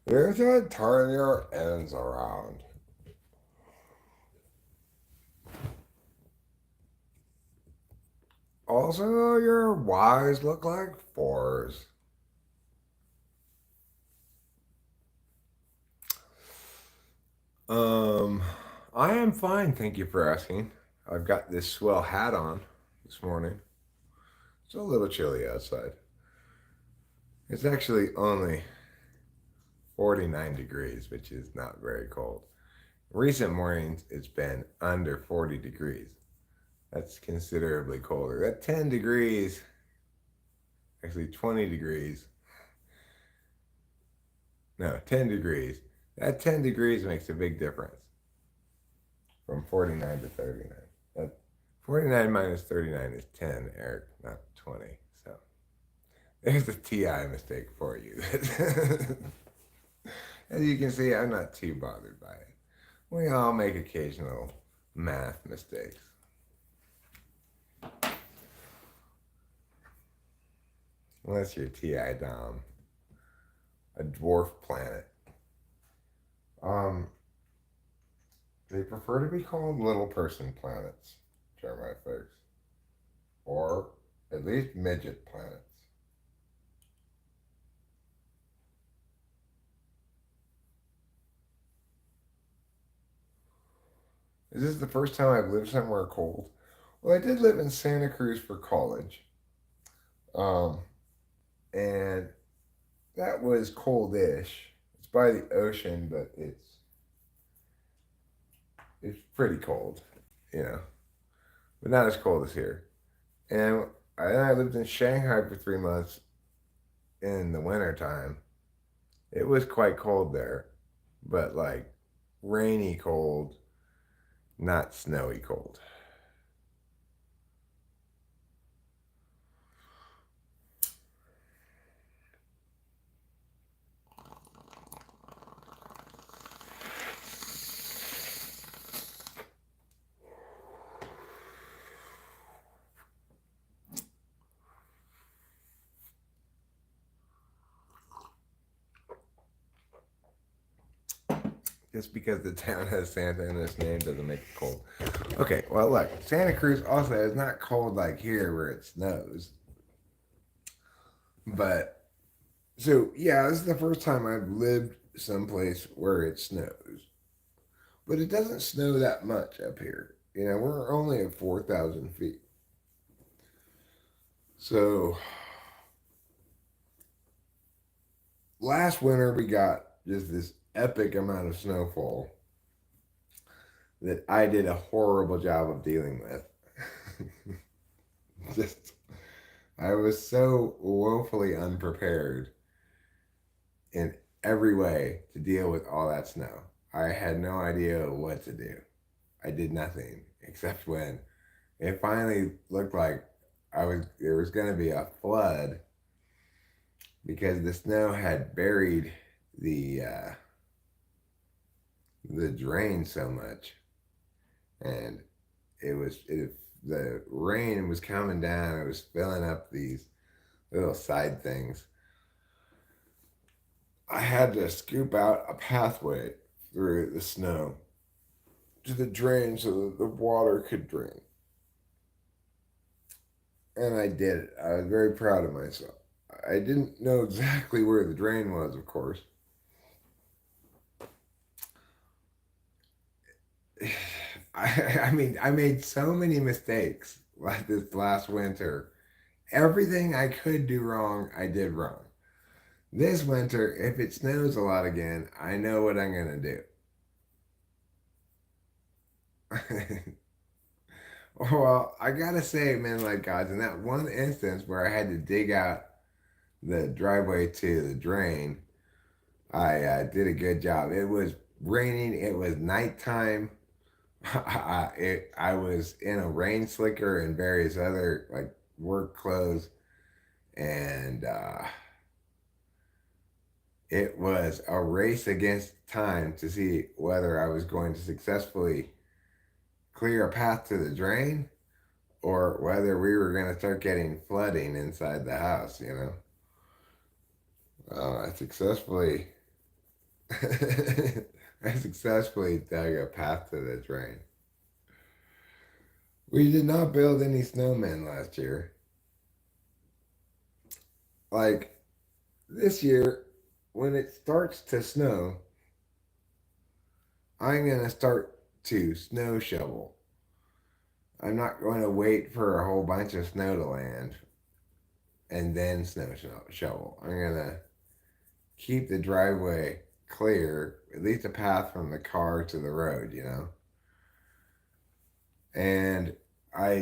You should turn your N's around. Also, your Y's look like 4s. I am fine, thank you for asking. I've got this swell hat on this morning. It's a little chilly outside. It's actually only 49 degrees, which is not very cold. Recent mornings, it's been under 40 degrees. That's considerably colder. That 10 degrees, actually 20 degrees. No, 10 degrees. That 10 degrees makes a big difference from 49 to 39. That 49 minus 39 is 10, Eric, not 20. So there's a TI mistake for you. As you can see, I'm not too bothered by it. We all make occasional math mistakes. Unless you're TI Dom, a dwarf planet. They prefer to be called little person planets, Jeremiah folks. or at least midget planets. Is this the first time I've lived somewhere cold? Well, I did live in Santa Cruz for college, um, and that was coldish. It's by the ocean, but it's pretty cold, you know, but not as cold as here. And I lived in Shanghai for 3 months in the wintertime. It was quite cold there, but like rainy cold, not snowy cold. Just because the town has Santa in its name doesn't make it cold. Okay, well, look, Santa Cruz also is not cold like here where it snows. But, so yeah, this is the first time I've lived someplace where it snows. But it doesn't snow that much up here. You know, we're only at 4,000 feet. So, last winter we got just this epic amount of snowfall that I did a horrible job of dealing with. Just, I was so woefully unprepared in every way to deal with all that snow. I had no idea what to do. I did nothing except when it finally looked like there was going to be a flood because the snow had buried the uh, the drain so much, and the rain was coming down. It was filling up these little side things. I had to scoop out a pathway through the snow to the drain so that the water could drain. And I did it. I was very proud of myself. I didn't know exactly where the drain was, of course. I mean, I made so many mistakes like this last winter. Everything I could do wrong, I did wrong. This winter, if it snows a lot again, I know what I'm going to do. Well, I gotta say, man, like guys, in that one instance where I had to dig out the driveway to the drain, I did a good job. It was raining. It was nighttime. I was in a rain slicker and various other like work clothes, and it was a race against time to see whether I was going to successfully clear a path to the drain or whether we were going to start getting flooding inside the house. You know, I successfully I successfully dug a path to the drain. We did not build any snowmen last year. Like this year, when it starts to snow, I'm going to start to snow shovel. I'm not going to wait for a whole bunch of snow to land and then shovel. I'm going to keep the driveway clear, at least a path from the car to the road, you know? And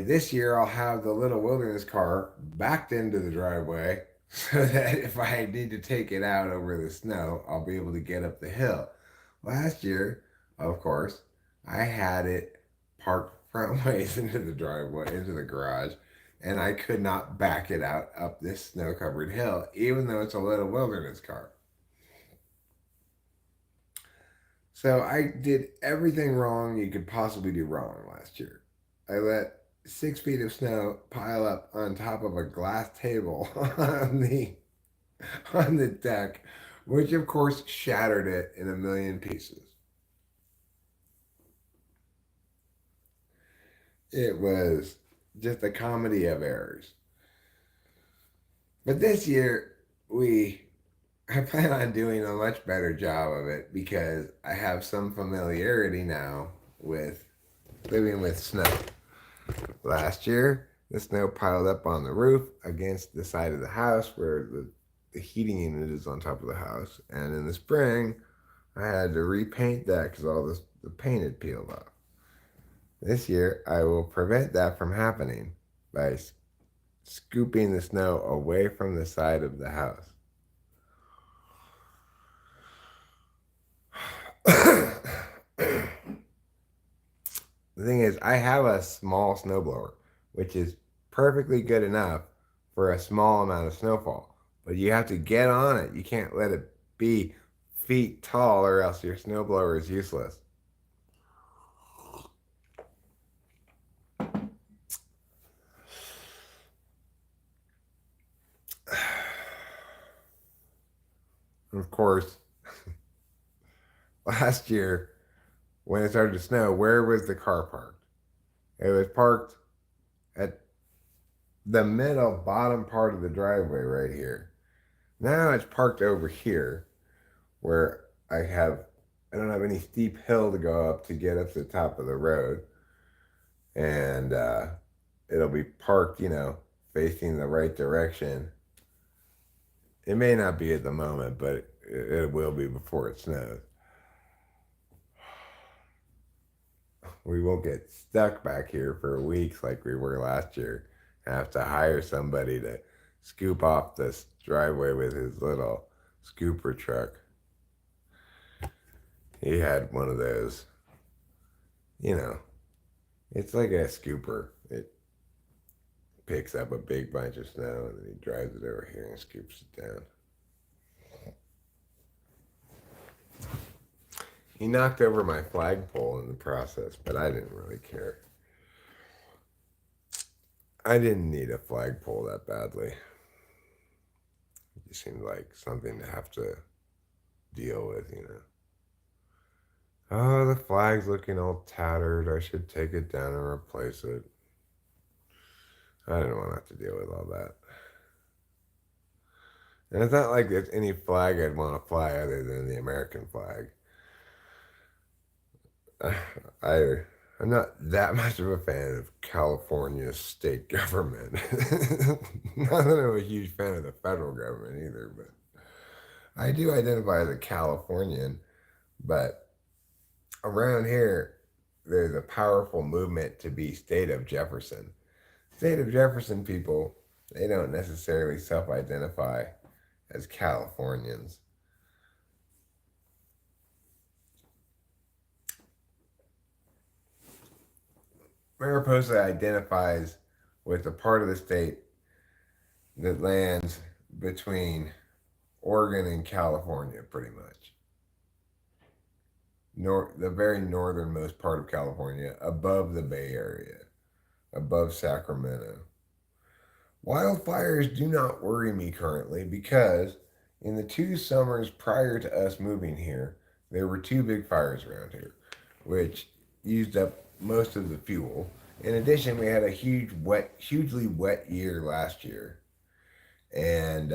this year I'll have the little wilderness car backed into the driveway so that if I need to take it out over the snow, I'll be able to get up the hill. Last year, of course, I had it parked front ways into the driveway, into the garage, and I could not back it out up this snow covered hill, even though it's a little wilderness car. So I did everything wrong you could possibly do wrong last year. I let 6 feet of snow pile up on top of a glass table on the deck, which of course shattered it in a million pieces. It was just a comedy of errors. But this year, we I plan on doing a much better job of it because I have some familiarity now with living with snow. Last year, the snow piled up on the roof against the side of the house where the heating unit is on top of the house. And in the spring, I had to repaint that because all the paint had peeled off. This year, I will prevent that from happening by scooping the snow away from the side of the house. The thing is, I have a small snowblower, which is perfectly good enough for a small amount of snowfall. But you have to get on it. You can't let it be feet tall, or else your snowblower is useless. Of course, last year when it started to snow, where was the car parked? It was parked at the middle bottom part of the driveway right here. Now it's parked over here where I don't have any steep hill to go up to get up to the top of the road. And it'll be parked, facing the right direction. It may not be at the moment, but it will be before it snows. We won't get stuck back here for weeks like we were last year. Have to hire somebody to scoop off this driveway with his little scooper truck. He had one of those, you know, it's like a scooper. It picks up a big bunch of snow and then he drives it over here and scoops it down. He knocked over my flagpole in the process, but I didn't really care. I didn't need a flagpole that badly. It just seemed like something to have to deal with. Oh, the flag's looking all tattered. I should take it down and replace it. I didn't want to have to deal with all that. And it's not like there's any flag I'd want to fly other than the American flag. I I'm not that much of a fan of California's state government. Not that I'm a huge fan of the federal government either, but I do identify as a Californian. But around here, there's a powerful movement to be state of Jefferson. State of Jefferson people, they don't necessarily self identify as Californians. Mariposa identifies with the part of the state that lands between Oregon and California, pretty much. The very northernmost part of California, above the Bay Area, above Sacramento. Wildfires do not worry me currently because in the 2 summers prior to us moving here, there were 2 big fires around here, which used up most of the fuel. In addition, we had a hugely wet year last year. And,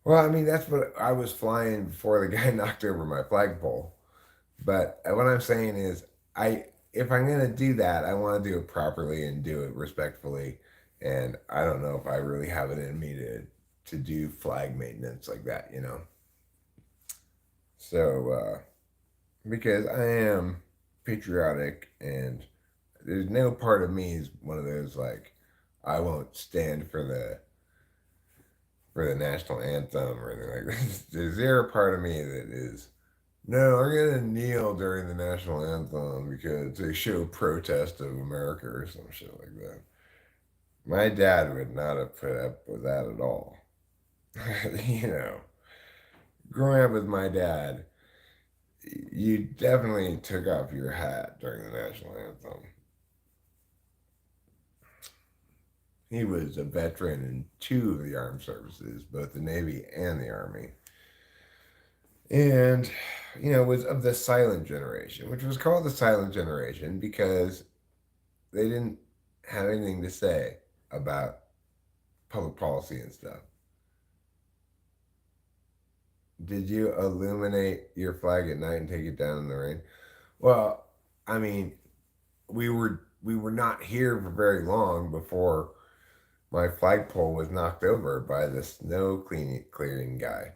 well, I mean, that's what I was flying before the guy knocked over my flagpole. But what I'm saying is, if I'm gonna do that, I want to do it properly and do it respectfully. And I don't know if I really have it in me to do flag maintenance like that. So because I am patriotic, and there's no part of me is one of those like I won't stand for the national anthem or anything like that. There's zero part of me that is no, I'm gonna kneel during the national anthem because they show protest of America or some shit like that. My dad would not have put up with that at all. you know, Growing up with my dad, you definitely took off your hat during the national anthem. He was a veteran in 2 of the armed services, both the Navy and the Army. And, was of the silent generation, which was called the silent generation because they didn't have anything to say about public policy and stuff. Did you illuminate your flag at night and take it down in the rain? Well, I mean, we were not here for very long before my flagpole was knocked over by the snow clearing guy.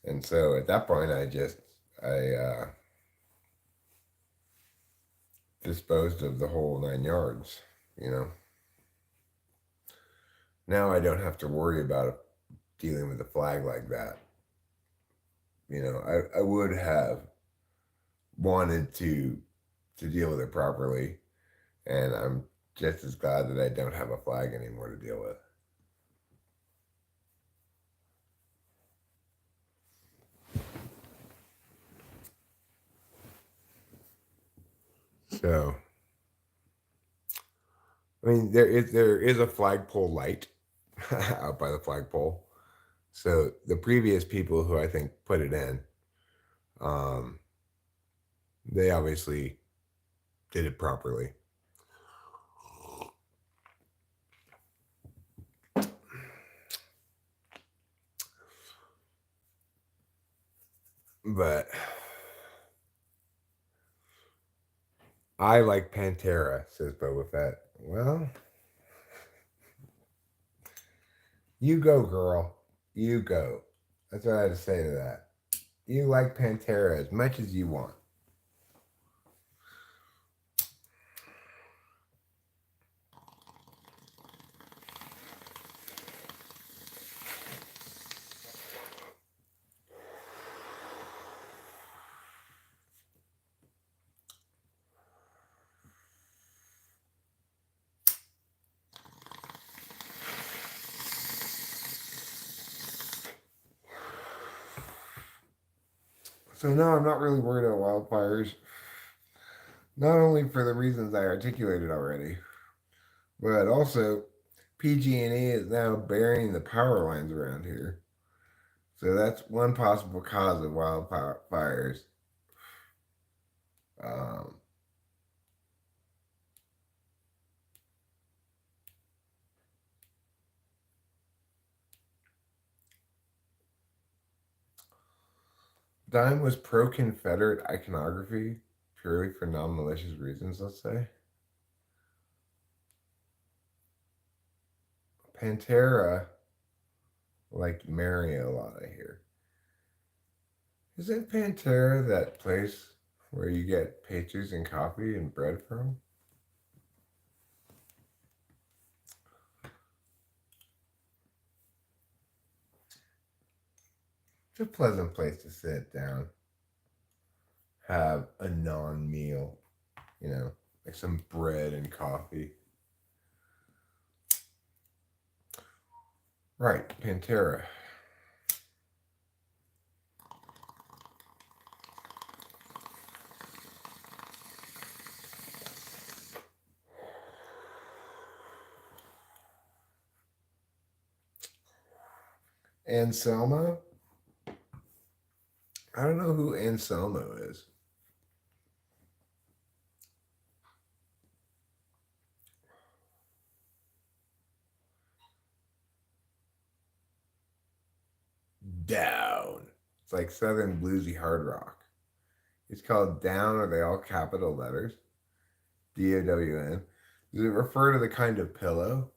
And so at that point, I disposed of the whole 9 yards. You know, now I don't have to worry about dealing with a flag like that. I would have wanted to deal with it properly, and I'm just as glad that I don't have a flag anymore to deal with. So, I mean, there is a flagpole light out by the flagpole. So the previous people who I think put it in, um, they obviously did it properly. But I like Pantera, says Boba Fett. Well, you go, girl. You go. That's what I had to say to that. You like Pantera as much as you want. So no, I'm not really worried about wildfires. Not only for the reasons I articulated already, but also PG&E is now burying the power lines around here. So that's one possible cause of wildfires. Um, Dime was pro-Confederate iconography purely for non-malicious reasons, let's say. Pantera liked Mary a lot, I hear. Isn't Pantera that place where you get pastries and coffee and bread from? It's a pleasant place to sit down, have a non meal, like some bread and coffee. Right, Pantera. Anselmo? I don't know who Anselmo is. Down. It's like Southern bluesy hard rock. It's called Down. Are they all capital letters? DOWN. Does it refer to the kind of pillow?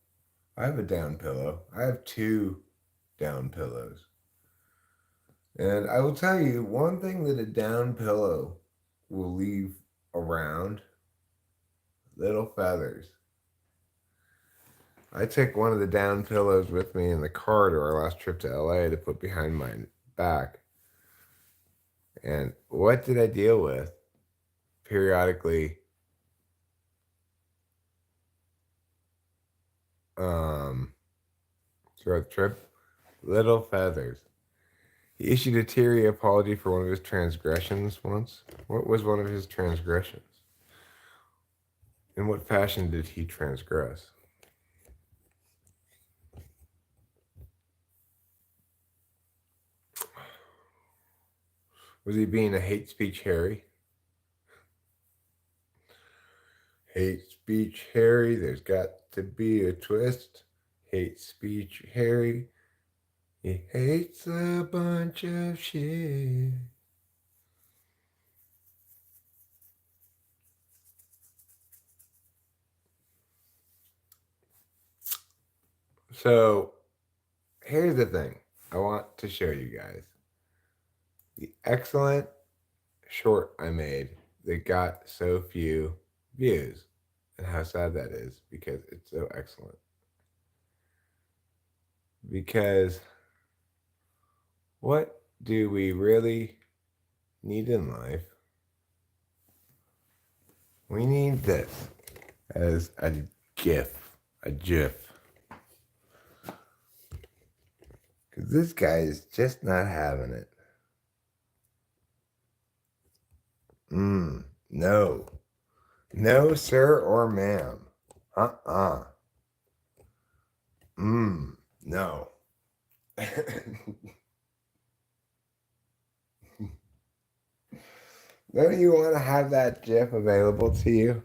I have a down pillow. I have two down pillows. And I will tell you one thing that a down pillow will leave around: little feathers. I took one of the down pillows with me in the car to our last trip to LA to put behind my back. And what did I deal with? Periodically, um, throughout the trip, little feathers. He issued a teary apology for one of his transgressions once. What was one of his transgressions? In what fashion did he transgress? Was he being a hate speech Harry? Hate speech, Harry. There's got to be a twist. Hate speech, Harry. He hates a bunch of shit. So here's the thing I want to show you guys the excellent short I made that got so few views, and how sad that is because it's so excellent. Because what do we really need in life? We need this as a GIF, a GIF. Because this guy is just not having it. No. No, sir or ma'am. Uh-uh. No. Don't you want to have that GIF available to you?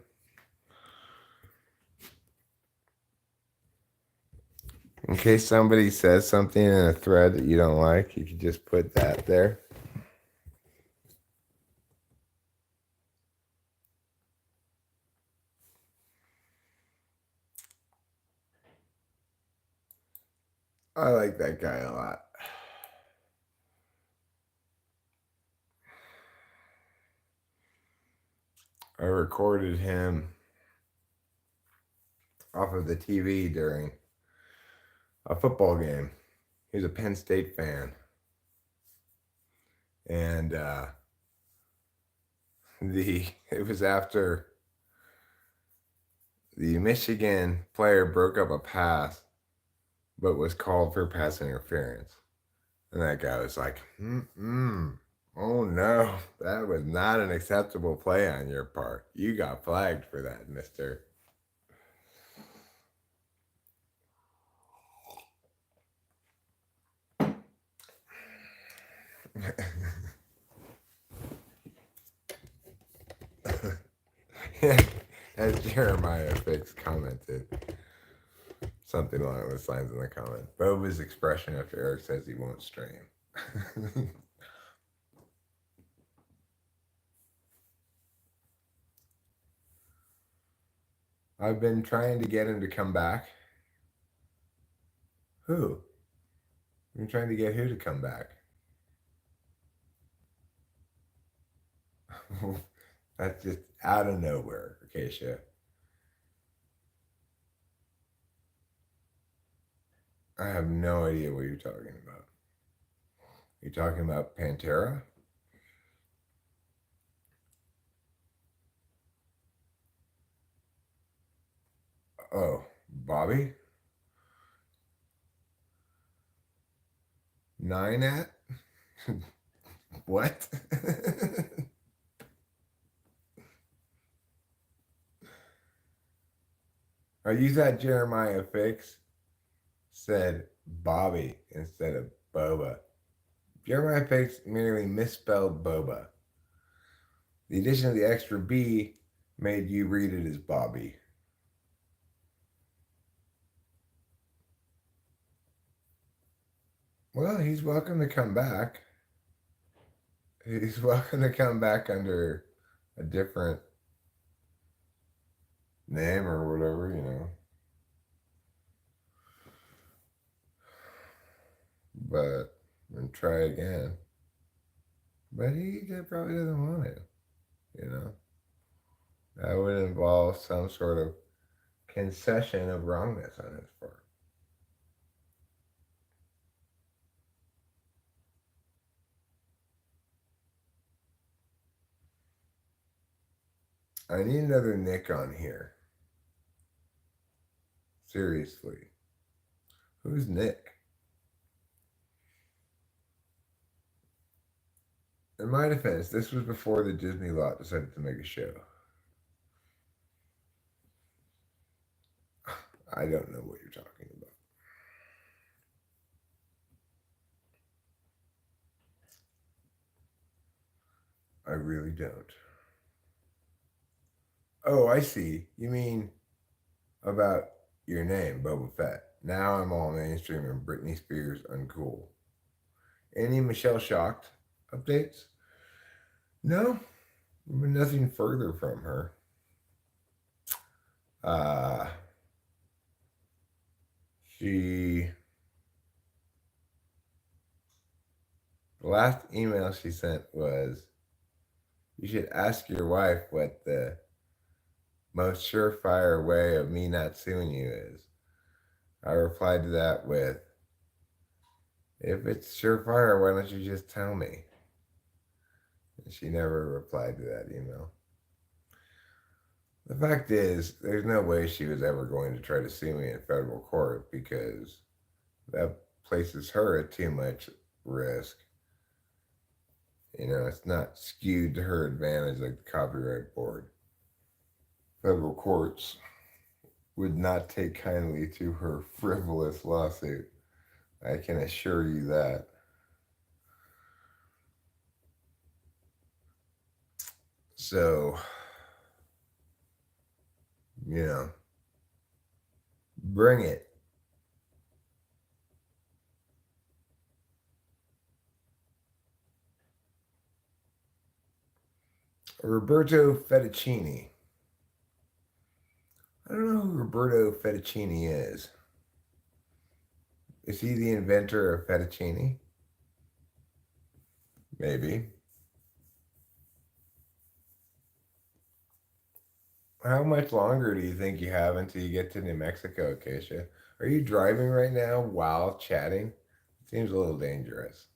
In case somebody says something in a thread that you don't like, you can just put that there. I like that guy a lot. I recorded him off of the TV during a football game. He's a Penn State fan. And it was after the Michigan player broke up a pass but was called for pass interference. And that guy was like, oh no, that was not an acceptable play on your part. You got flagged for that, mister. As Jeremiah Fix commented, something along those lines in the comment. Boba's expression after Eric says he won't stream. I've been trying to get him to come back. Who? I'm trying to get who to come back? That's just out of nowhere, Acacia. I have no idea what you're talking about. You're talking about Pantera? Oh, Bobby? Nine at? What? Are you that Jeremiah Fix said Bobby instead of Boba? Jeremiah Fix merely misspelled Boba. The addition of the extra B made you read it as Bobby. Well, he's welcome to come back. He's welcome to come back under a different name or whatever, But and try again. But he probably doesn't want it. That would involve some sort of concession of wrongness on his part. I need another Nick on here. Seriously. Who's Nick? In my defense, this was before the Disney lot decided to make a show. I don't know what you're talking about. I really don't. Oh, I see. You mean about your name, Boba Fett. Now I'm all mainstream and Britney Spears uncool. Any Michelle Shocked updates? No, nothing further from her. Uh, she, the last email she sent was, you should ask your wife what the most surefire way of me not suing you is. I replied to that with, if it's surefire, why don't you just tell me? And she never replied to that email. The fact is, there's no way she was ever going to try to sue me in federal court because that places her at too much risk. It's not skewed to her advantage like the Copyright Board. Federal courts would not take kindly to her frivolous lawsuit. I can assure you that. So, you know, bring it. Roberto Fettuccini. I don't know who Roberto Fettuccini is. Is he the inventor of fettuccine? Maybe. How much longer do you think you have until you get to New Mexico, Acacia? Are you driving right now while chatting? Seems a little dangerous.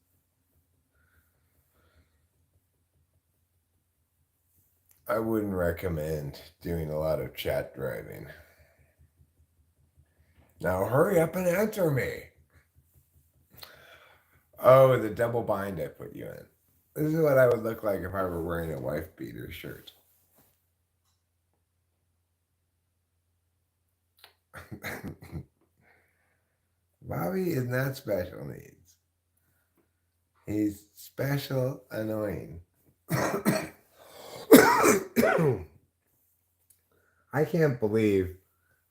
I wouldn't recommend doing a lot of chat driving. Now hurry up and answer me. Oh, the double bind I put you in. This is what I would look like if I were wearing a wife beater shirt. Bobby is not special needs. He's special annoying. I can't believe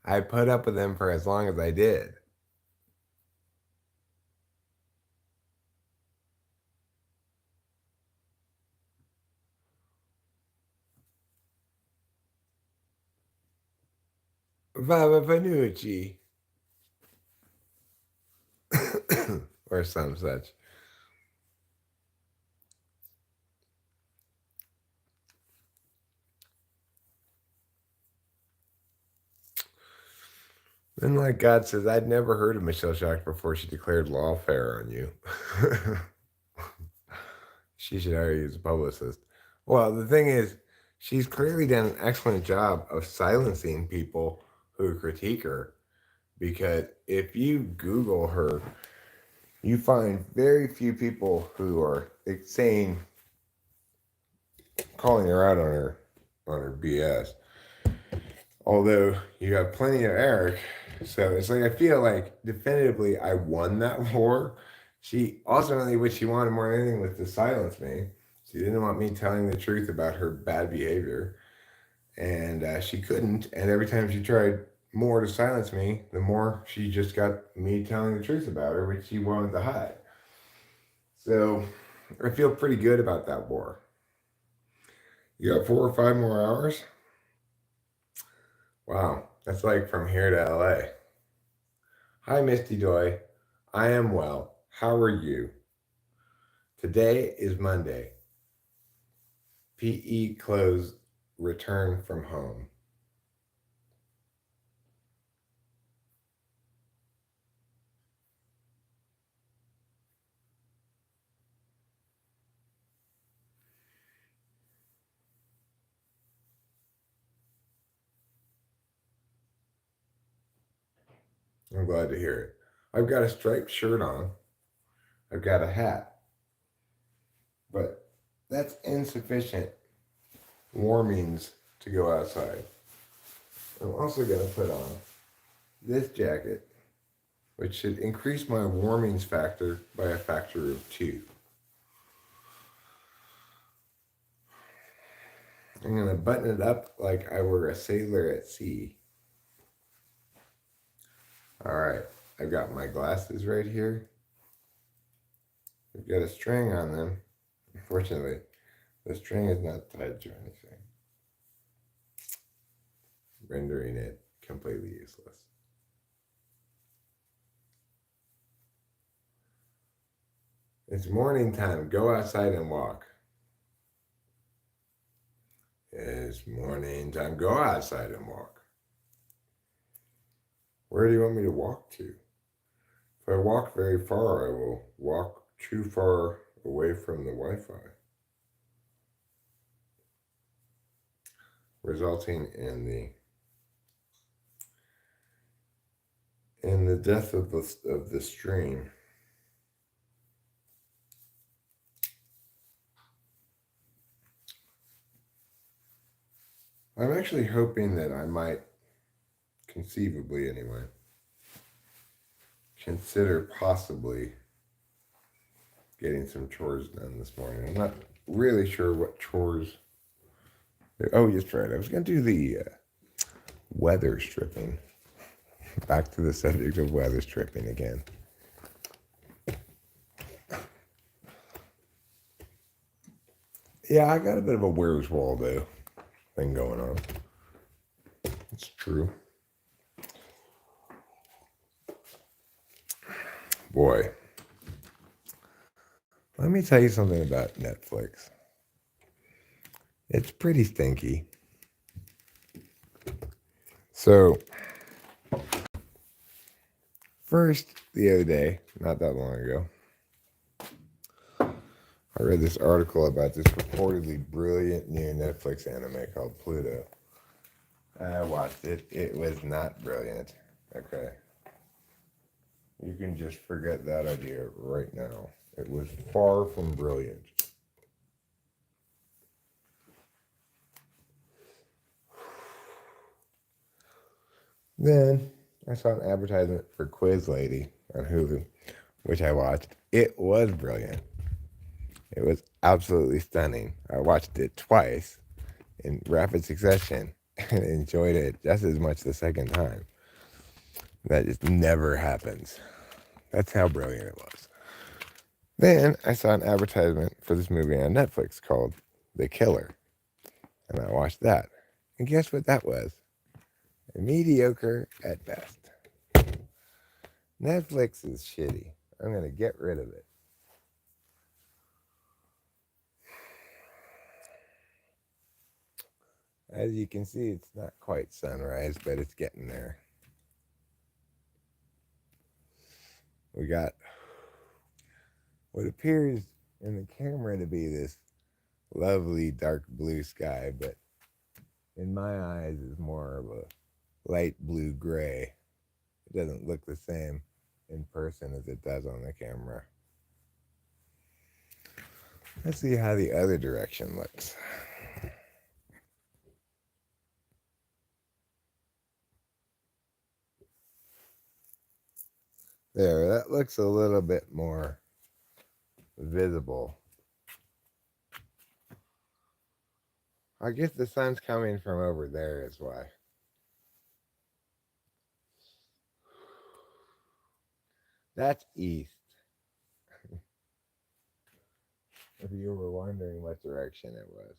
I put up with him for as long as I did. Baba Vanucci. Or some such. And like God says, I'd never heard of Michelle Shock before she declared lawfare on you. She should hire you as a publicist. Well, the thing is, she's clearly done an excellent job of silencing people who critique her. Because if you Google her, you find very few people who are saying, calling her out on her BS. Although you have plenty of Eric, so it's like I feel like definitively I won that war. She ultimately what she wanted more than anything was to silence me. She didn't want me telling the truth about her bad behavior, and she couldn't. And every time she tried more to silence me, the more she just got me telling the truth about her, which she wanted to hide. So I feel pretty good about that war. You got 4 or 5 more hours? Wow, that's like from here to LA. Hi, Misty Doy. I am well. How are you? Today is Monday. PE closed, return from home. I'm glad to hear it. I've got a striped shirt on. I've got a hat. But that's insufficient warmings to go outside. I'm also going to put on this jacket, which should increase my warmings factor by a factor of 2. I'm going to button it up like I were a sailor at sea. All right, I've got my glasses right here. I've got a string on them. Unfortunately, the string is not tied to anything, rendering it completely useless. It's morning time. Go outside and walk. It's morning time. Go outside and walk. Where do you want me to walk to? If I walk very far, I will walk too far away from the Wi-Fi, resulting in the death of the stream. I'm actually hoping that I might, conceivably anyway, consider possibly getting some chores done this morning. I'm not really sure what chores. Oh, that's right. I was going to do the weather stripping. Back to the subject of weather stripping again. Yeah, I got a bit of a Where's Waldo thing going on. It's true. Boy, let me tell you something about Netflix. It's pretty stinky. So, first, the other day, not that long ago, I read this article about this purportedly brilliant new Netflix anime called Pluto. I watched it. It was not brilliant. Okay. You can just forget that idea right now. It was far from brilliant. Then I saw an advertisement for Quiz Lady on Hulu, which I watched. It was brilliant. It was absolutely stunning. I watched it twice in rapid succession and enjoyed it just as much the second time. That just never happens. That's how brilliant it was. Then I saw an advertisement for this movie on Netflix called The Killer, and I watched that. And guess what that was? Mediocre at best. Netflix is shitty. I'm going to get rid of it. As you can see, it's not quite sunrise, but it's getting there. We got what appears in the camera to be this lovely dark blue sky, but in my eyes is more of a light blue gray. It doesn't look the same in person as it does on the camera. Let's see how the other direction looks. There, that looks a little bit more visible. I guess the sun's coming from over there is why. That's east. If you were wondering what direction it was.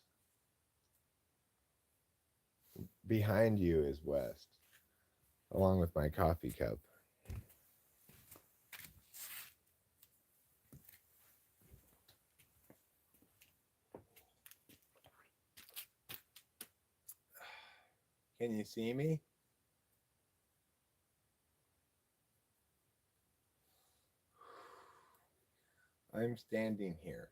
Behind you is west, along with my coffee cup. Can you see me? I'm standing here.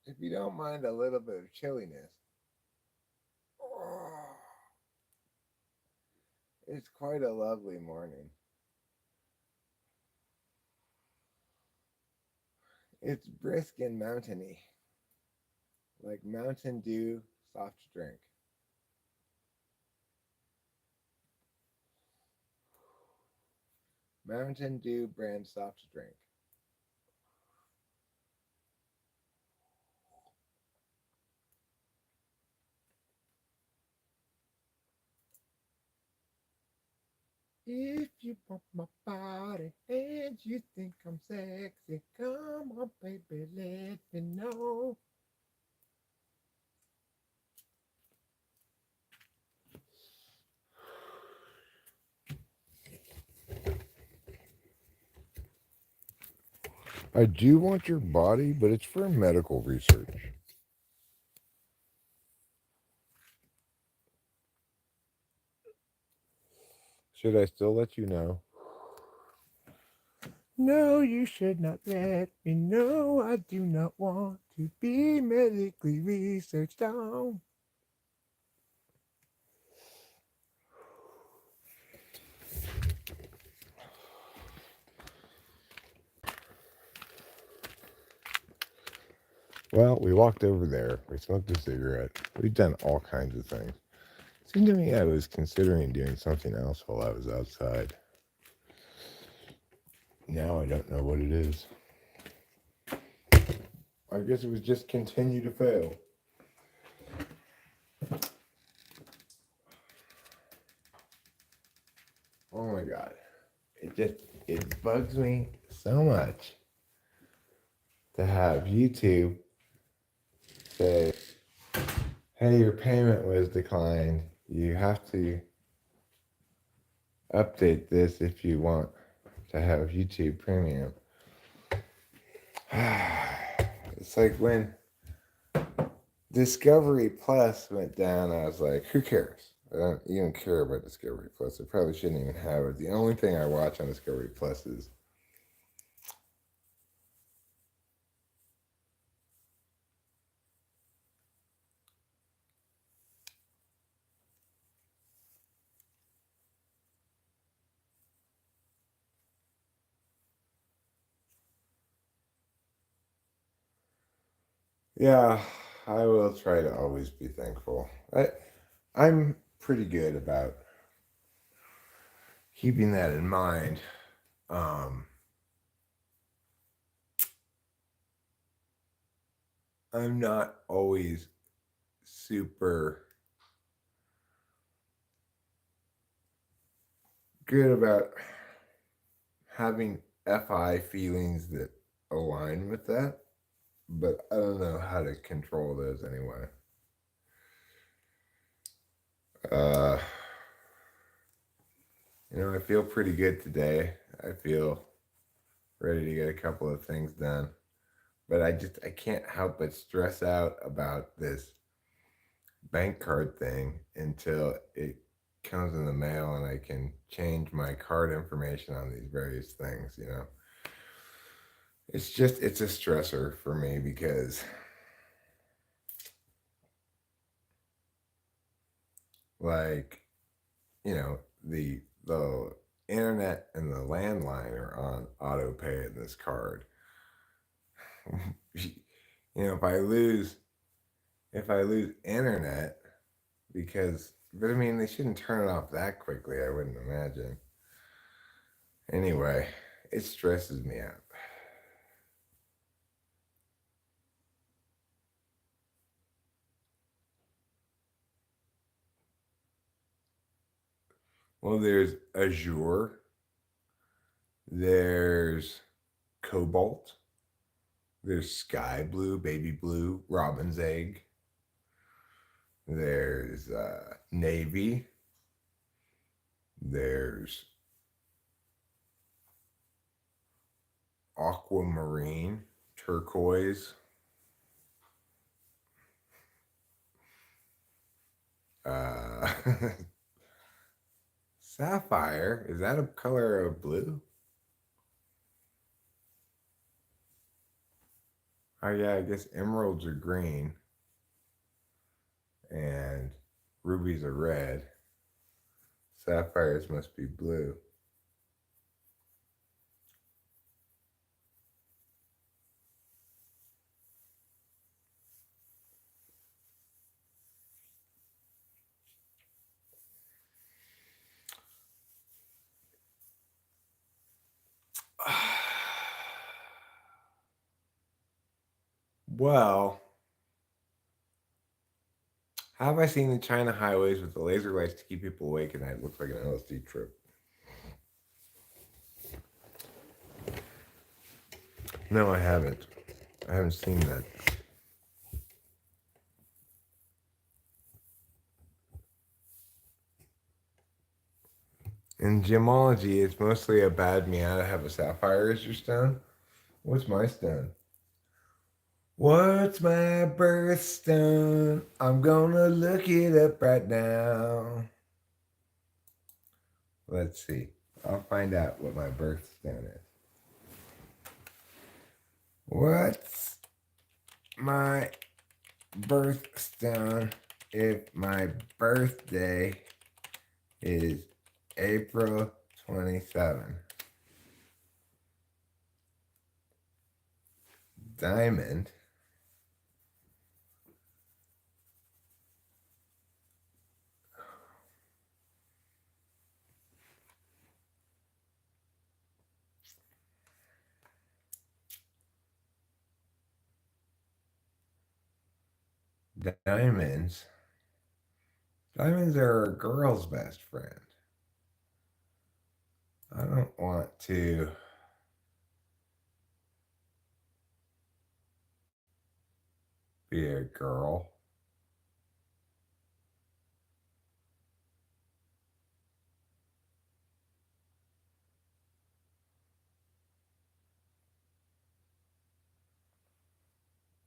If you don't mind a little bit of chilliness, it's quite a lovely morning. It's brisk and mountainy, like Mountain Dew soft drink. Mountain Dew brand soft drink. If you want my body and you think I'm sexy, come on, baby, let me know. I do want your body, but it's for medical research. Should I still let you know? No, you should not let me know. I do not want to be medically researched on. Well, we walked over there. We smoked a cigarette. We've done all kinds of things. It seemed to me I was considering doing something else while I was outside. Now I don't know what it is. I guess it was just continue to fail. Oh my god. It bugs me so much to have YouTube say, hey, your payment was declined. You have to update this if you want to have YouTube Premium. It's like when Discovery Plus went down, I was like, who cares? I don't even care about Discovery Plus. I probably shouldn't even have it. The only thing I watch on Discovery Plus is yeah, I will try to always be thankful. I'm pretty good about keeping that in mind. Um, I'm not always super good about having FI feelings that align with that, but I don't know how to control those anyway. Uh, I feel pretty good today. I feel ready to get a couple of things done, but I can't help but stress out about this bank card thing until it comes in the mail and I can change my card information on these various things. It's a stressor for me because like, the internet and the landline are on auto pay in this card. If I lose internet but I mean they shouldn't turn it off that quickly, I wouldn't imagine. Anyway, it stresses me out. Well, there's Azure, there's Cobalt, there's Sky Blue, Baby Blue, Robin's Egg, there's Navy, there's Aquamarine, Turquoise, uh, Sapphire. Is that a color of blue? Oh yeah, I guess emeralds are green and rubies are red. Sapphires must be blue. Well, have I seen the China highways with the laser lights to keep people awake at night? It looks like an LSD trip. No, I haven't. I haven't seen that. In gemology, it's mostly a bad meow to have a sapphire as your stone. What's my stone? What's my birthstone? I'm gonna look it up right now. Let's see. I'll find out what my birthstone is. What's my birthstone if my birthday is April 27? Diamond. Diamonds. Diamonds are a girl's best friend. I don't want to be a girl.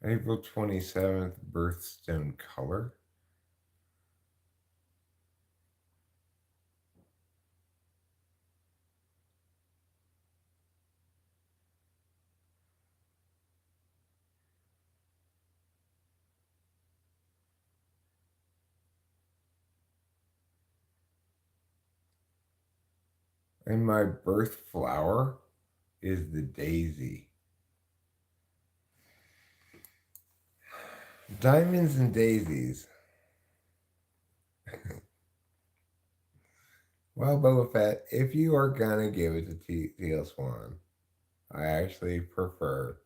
April 27th, birthstone color. And my birth flower is the daisy. Diamonds and daisies. Well, Boba Fett, if you are gonna give it to Teal Swan, I actually prefer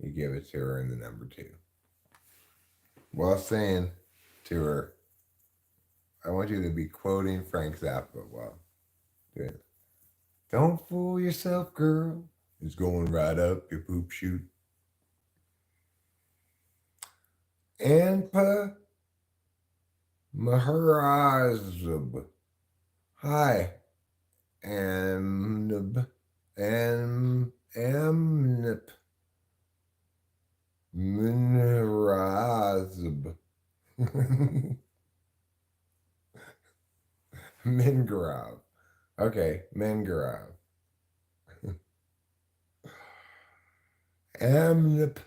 you give it to her in the number 2. While saying to her, I want you to be quoting Frank Zappa while doing it. Don't fool yourself, girl. It's going right up your poop chute. Anpa Maharazab. Hi, Amnib. Amnip. Minrazab. Mingrav. Okay, Mingrav. Amnip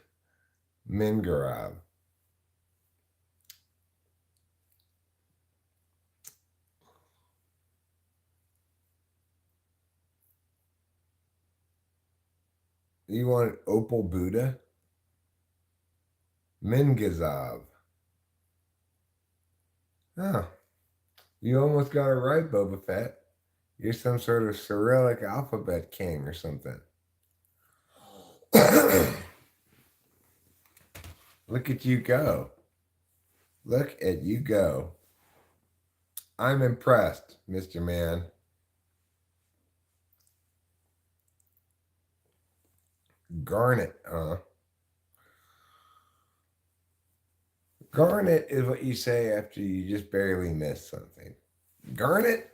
Mingrav. You want Opal Buddha? Mingazav. Oh, you almost got it right, Boba Fett. You're some sort of Cyrillic alphabet king or something. Look at you go. Look at you go. I'm impressed, Mr. Man. Garnet, huh? Garnet is what you say after you just barely miss something. Garnet?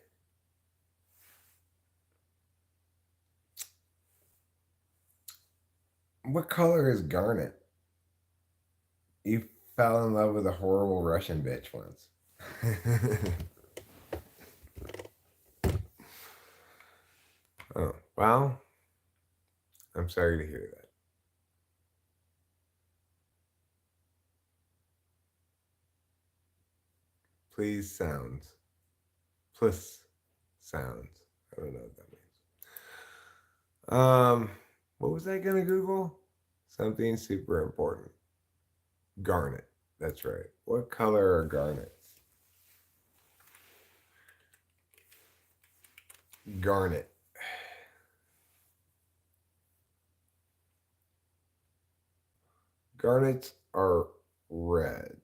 What color is garnet? You fell in love with a horrible Russian bitch once. Oh, well, I'm sorry to hear that. Please sounds. Plus sounds. I don't know what that means. What was I gonna Google? Something super important. Garnet. That's right. What color are garnets? Garnet. Garnets are red.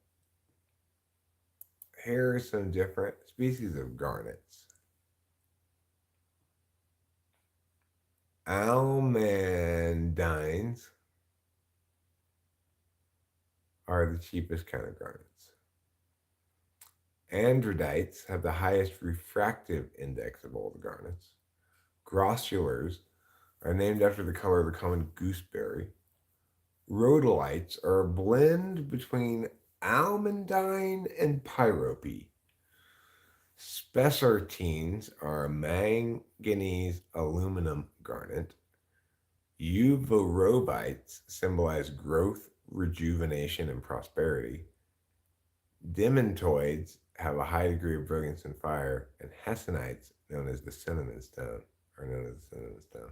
Here are some different species of garnets. Almandina. almandines are the cheapest kind of garnets. Androdites have the highest refractive index of all the garnets. Grossulars are named after the color of the common gooseberry. Rhodolites are a blend between almandine and pyrope. Spessartines are a manganese aluminum garnet. Euvorobites symbolize growth, rejuvenation, and prosperity. Demantoids have a high degree of brilliance and fire, and hessenites, known as the cinnamon stone, are known as the cinnamon stone.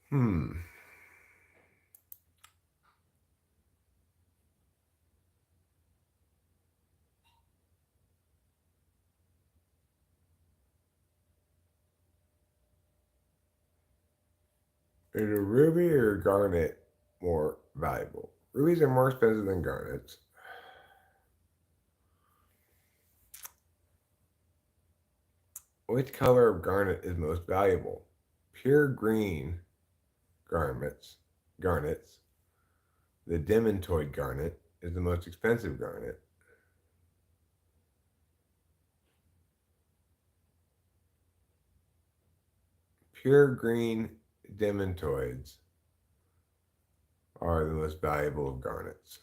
Hmm. Is a ruby or garnet more valuable? Rubies are more expensive than garnets. Which color of garnet is most valuable? Pure green garnets. The demantoid garnet is the most expensive garnet. Pure green demantoids are the most valuable of garnets.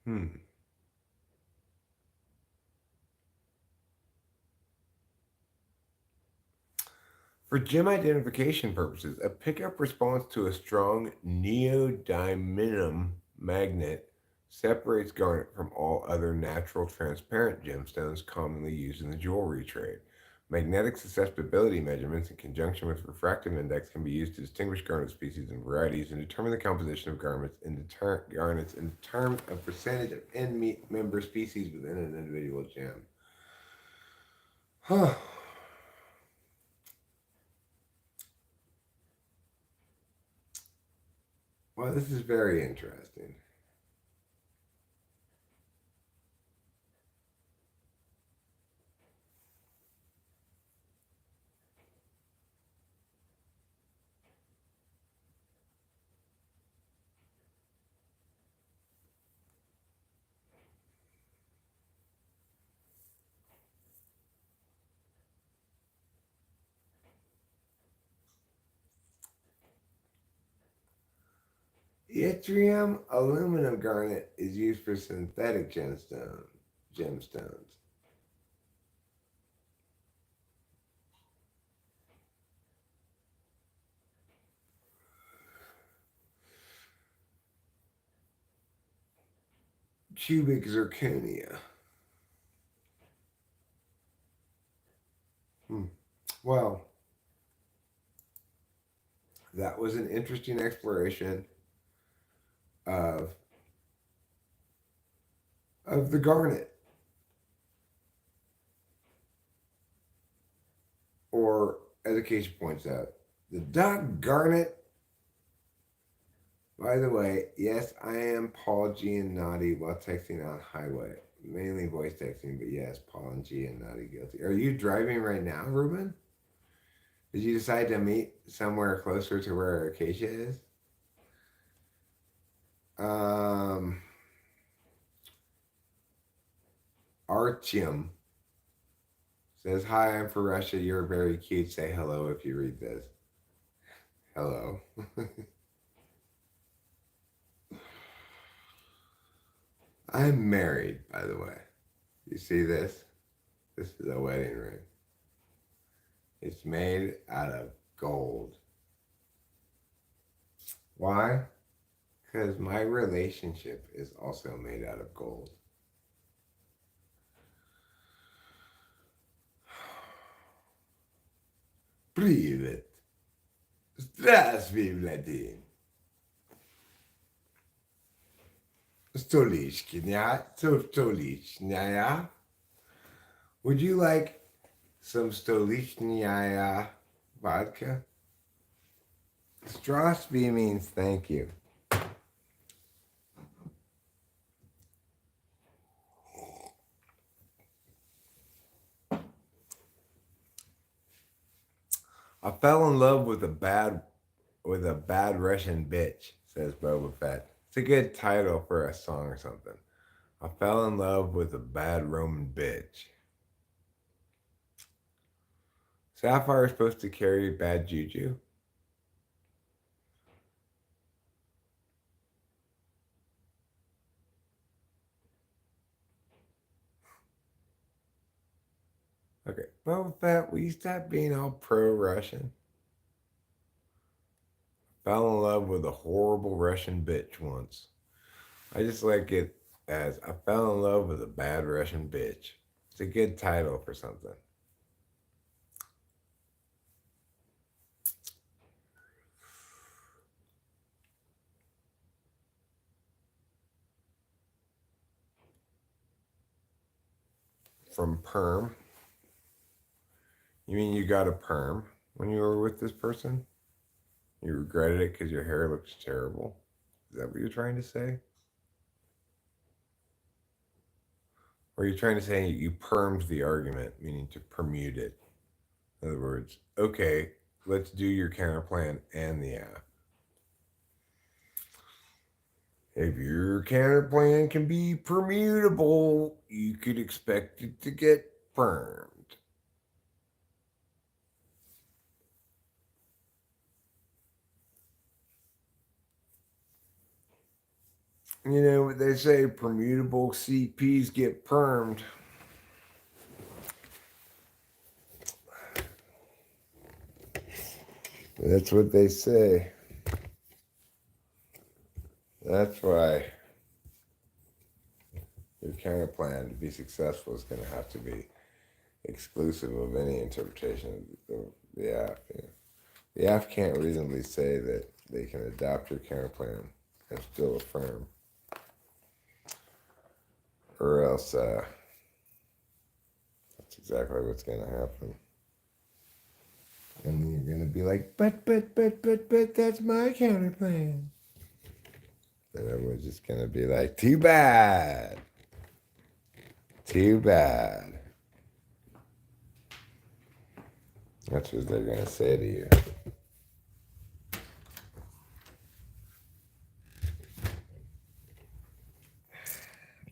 Hmm. For gem identification purposes, a pickup response to a strong neodymium magnet separates garnet from all other natural transparent gemstones commonly used in the jewelry trade. Magnetic susceptibility measurements in conjunction with refractive index can be used to distinguish garnet species and varieties and determine the composition of garnets in terms of percentage of end member species within an individual gem. Huh. Well, this is very interesting. Yttrium aluminum garnet is used for synthetic gemstones. Cubic zirconia. Hmm. Well, that was an interesting exploration of the garnet, or as the case points out, the dog garnet. By the way, yes, I am Paul G and Naughty while texting on highway. Mainly voice texting, but yes, Paul and G and Naughty guilty. Are you driving right now, Ruben? Did you decide to meet somewhere closer to where Acacia is? Um, Artyom says, "Hi, I'm for Russia. You're very cute. Say hello if you read this." Hello. I'm married, by the way. You see this? This is a wedding ring. It's made out of gold. Why? Because my relationship is also made out of gold. Привет. Здравствуй, Владимир. Stolichnya. Would you like some Stolichnya vodka? Strasby means thank you. I fell in love with a bad Russian bitch, says Boba Fett. It's a good title for a song or something. I fell in love with a bad Roman bitch. Sapphire is supposed to carry bad juju. Okay, Boba Fett, will you stop being all pro-Russian? Fell in love with a horrible Russian bitch once. I just like it as I fell in love with a bad Russian bitch. It's a good title for something. From perm. You mean you got a perm when you were with this person? You regretted it because your hair looks terrible? Is that what you're trying to say? Or are you trying to say you permed the argument, meaning to permute it? In other words, okay, let's do your counter plan and the app. If your counter plan can be permutable, you could expect it to get permed. You know what they say, permutable CPs get permed. That's what they say. That's why your counter plan to be successful is going to have to be exclusive of any interpretation of the app. You know. The app can't reasonably say that they can adopt your counter plan and still affirm. Or else that's exactly what's going to happen. And then you're going to be like, but, that's my counter plan. And everyone's just going to be like, too bad. Too bad. That's what they're going to say to you.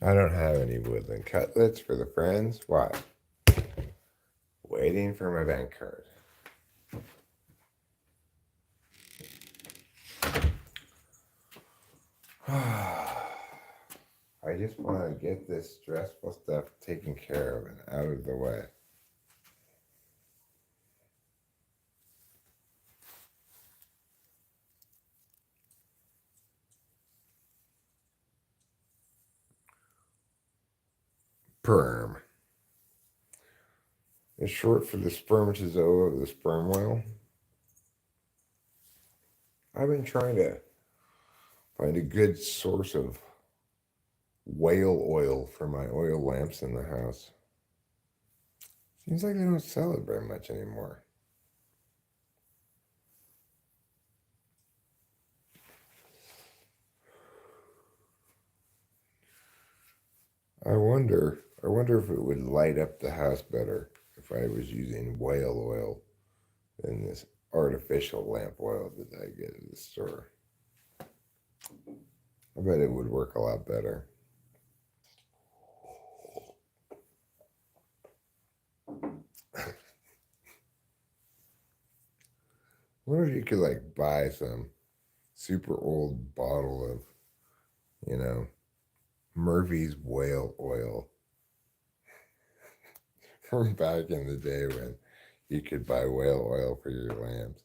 I don't have any woodland cutlets for the friends. Why? Waiting for my bank card. I just want to get this stressful stuff taken care of and out of the way. Perm. It's short for the spermatozoa of the sperm whale. I've been trying to find a good source of whale oil for my oil lamps in the house. Seems like they don't sell it very much anymore. I wonder if it would light up the house better if I was using whale oil than this artificial lamp oil that I get at the store. I bet it would work a lot better. I wonder if you could like buy some super old bottle of, Murphy's whale oil from back in the day when you could buy whale oil for your lamps.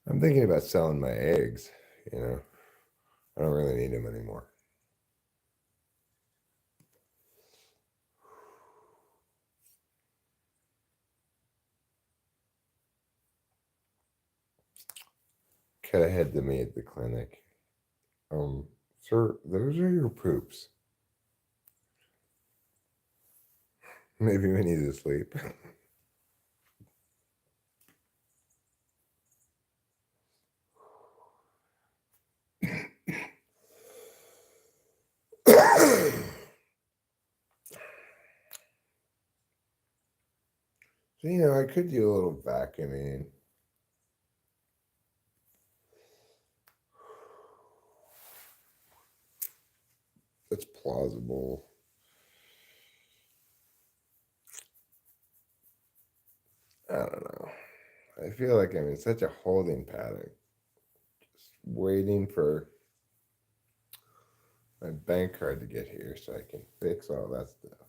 I'm thinking about selling my eggs, I don't really need them anymore. cut ahead to me at the clinic. Sir, those are your poops. Maybe when he's asleep. So, I could do a little vacuuming. That's plausible. I don't know. I feel like I'm in such a holding pattern, just waiting for my bank card to get here so I can fix all that stuff.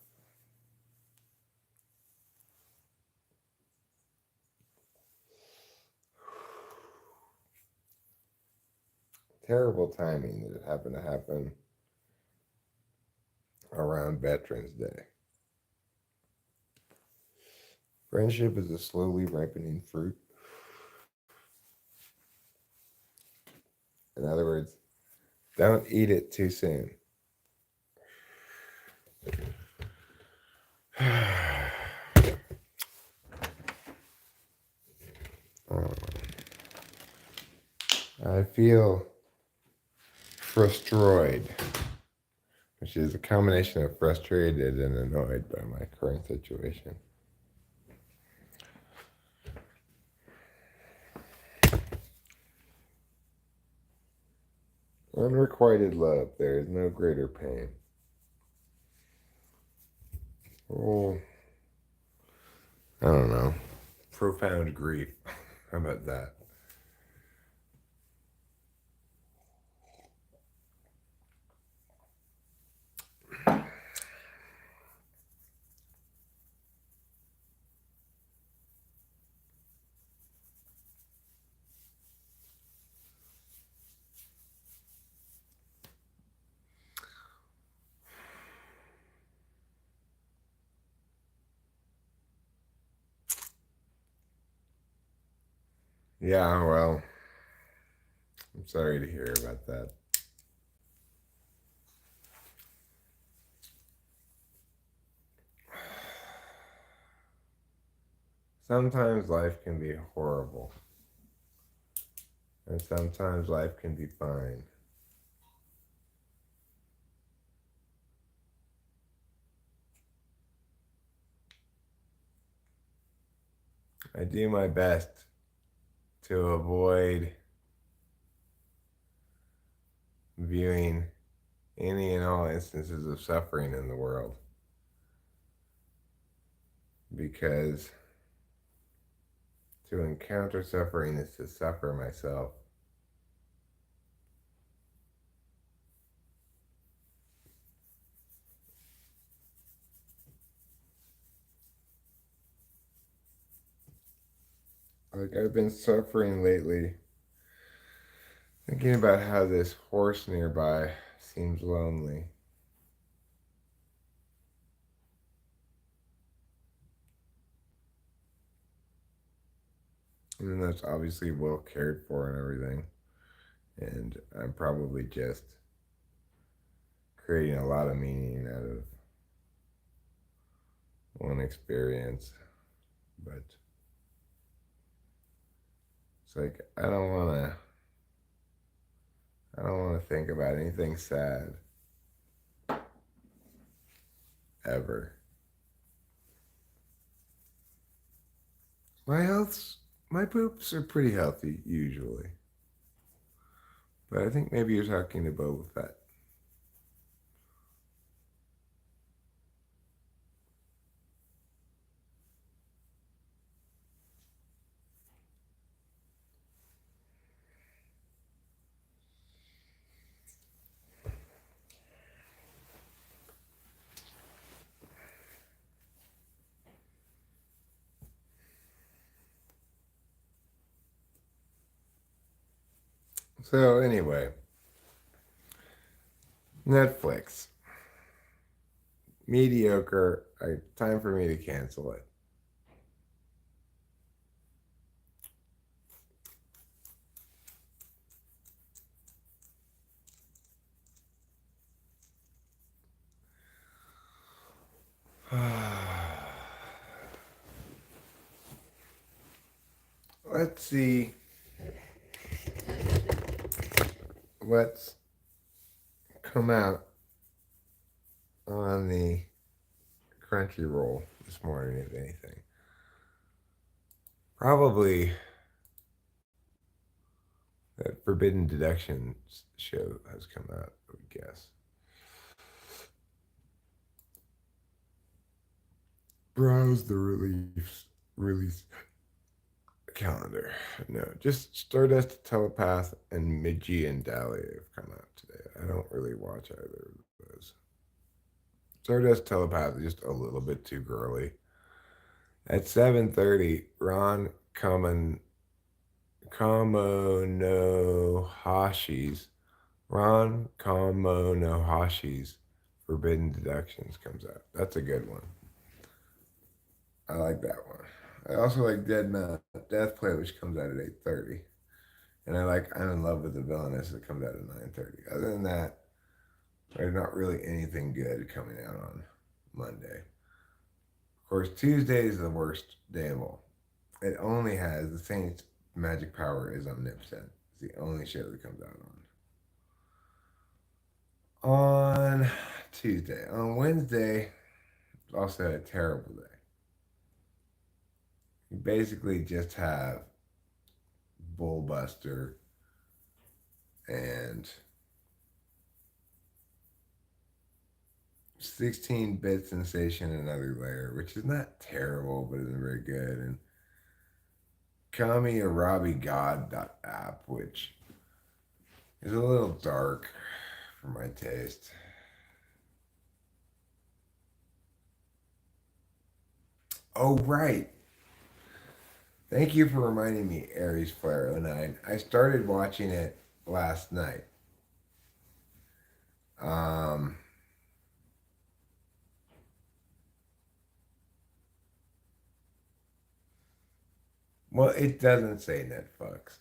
Terrible timing that it happened to happen around Veterans Day. Friendship is a slowly ripening fruit. In other words, don't eat it too soon. I feel frustrated, which is a combination of frustrated and annoyed by my current situation. Unrequited love, there is no greater pain. Oh, I don't know. Profound grief. How about that? Yeah, well, I'm sorry to hear about that. Sometimes life can be horrible, and sometimes life can be fine. I do my best to avoid viewing any and all instances of suffering in the world because to encounter suffering is to suffer myself. Like, I've been suffering lately, thinking about how this horse nearby seems lonely. And that's obviously well cared for and everything. And I'm probably just creating a lot of meaning out of one experience. But it's like I don't wanna think about anything sad ever. My poops are pretty healthy usually. But I think maybe you're talking to Boba Fett. So anyway, Netflix. Mediocre. Time for me to cancel it. let's see what's come out on the Crunchyroll this morning, if anything. Probably that Forbidden Deductions show has come out, I would guess. Browse the release calendar. No, just Stardust Telepath and Midgie and Dahlia have come out today. I don't really watch either of those. Stardust Telepath is just a little bit too girly. At 7:30, Ron Kamonohashi's Forbidden Deductions comes out. That's a good one. I like that one. I also like Dead Mount Death Play, which comes out at 8:30. And I like I'm in Love with the Villainess that comes out at 9:30. Other than that, there's not really anything good coming out on Monday. Of course, Tuesday is the worst day of all. It only has the Saints' magic power is omnipotent. It's the only show that comes out on Tuesday. On Wednesday, it's also a terrible day. You basically just have Bullbuster and 16-bit sensation another layer, which is not terrible, but isn't very good. And Kami Arabi God app, which is a little dark for my taste. Oh, right. Thank you for reminding me, Aries Flare '09. I started watching it last night. Um, well, it doesn't say Netflix,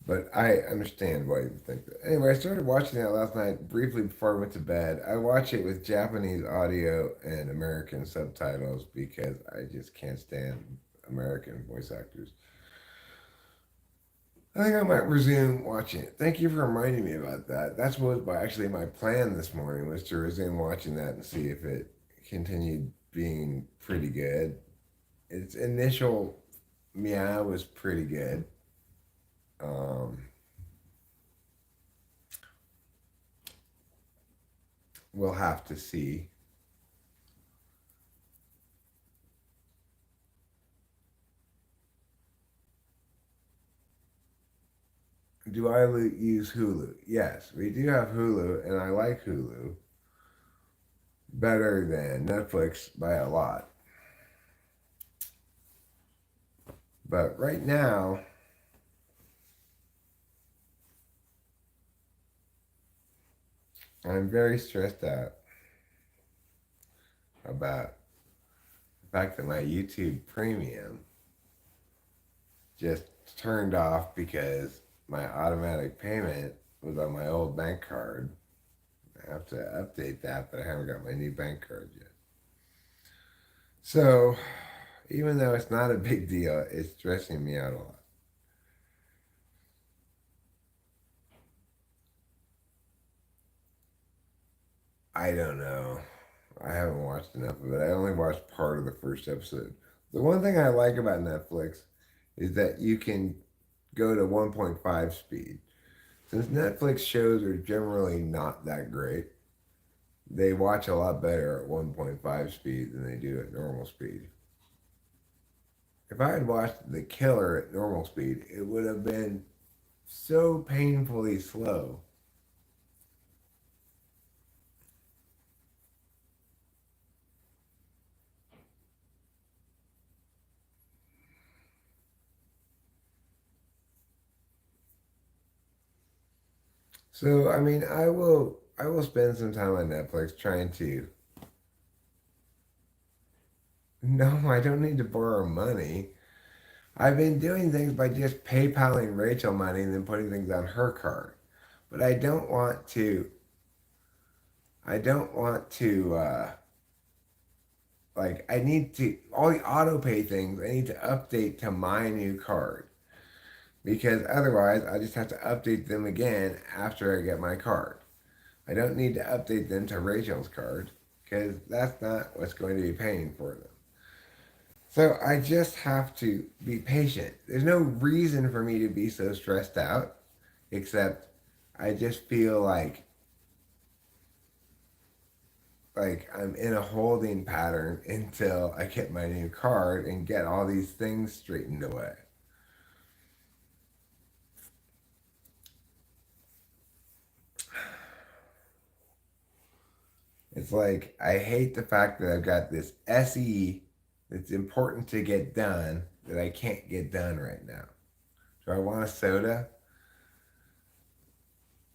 but I understand why you think that. Anyway, I started watching it last night briefly before I went to bed. I watch it with Japanese audio and American subtitles because I just can't stand American voice actors. I think I might resume watching it. Thank you for reminding me about that. That's what was actually my plan this morning was to resume watching that and see if it continued being pretty good. Its initial meow was pretty good. Um, we'll have to see. Do I use Hulu? Yes, we do have Hulu, and I like Hulu better than Netflix by a lot. But right now, I'm very stressed out about the fact that my YouTube Premium just turned off because my automatic payment was on my old bank card. I have to update that, but I haven't got my new bank card yet. So, even though it's not a big deal, it's stressing me out a lot. I don't know. I haven't watched enough of it. I only watched part of the first episode. The one thing I like about Netflix is that you can go to 1.5 speed. Since Netflix shows are generally not that great, they watch a lot better at 1.5 speed than they do at normal speed. If I had watched The Killer at normal speed, it would have been so painfully slow. So I mean, I will spend some time on Netflix trying to. No, I don't need to borrow money. I've been doing things by just PayPaling Rachel money and then putting things on her card. But I don't want to. I don't want to like I need to all the auto pay things I need to update to my new card because otherwise I just have to update them again after I get my card. I don't need to update them to Rachel's card because that's not what's going to be paying for them. So I just have to be patient. There's no reason for me to be so stressed out, except I just feel like I'm in a holding pattern until I get my new card and get all these things straightened away. It's like I hate the fact that I've got this SE that's important to get done that I can't get done right now. Do I want a soda?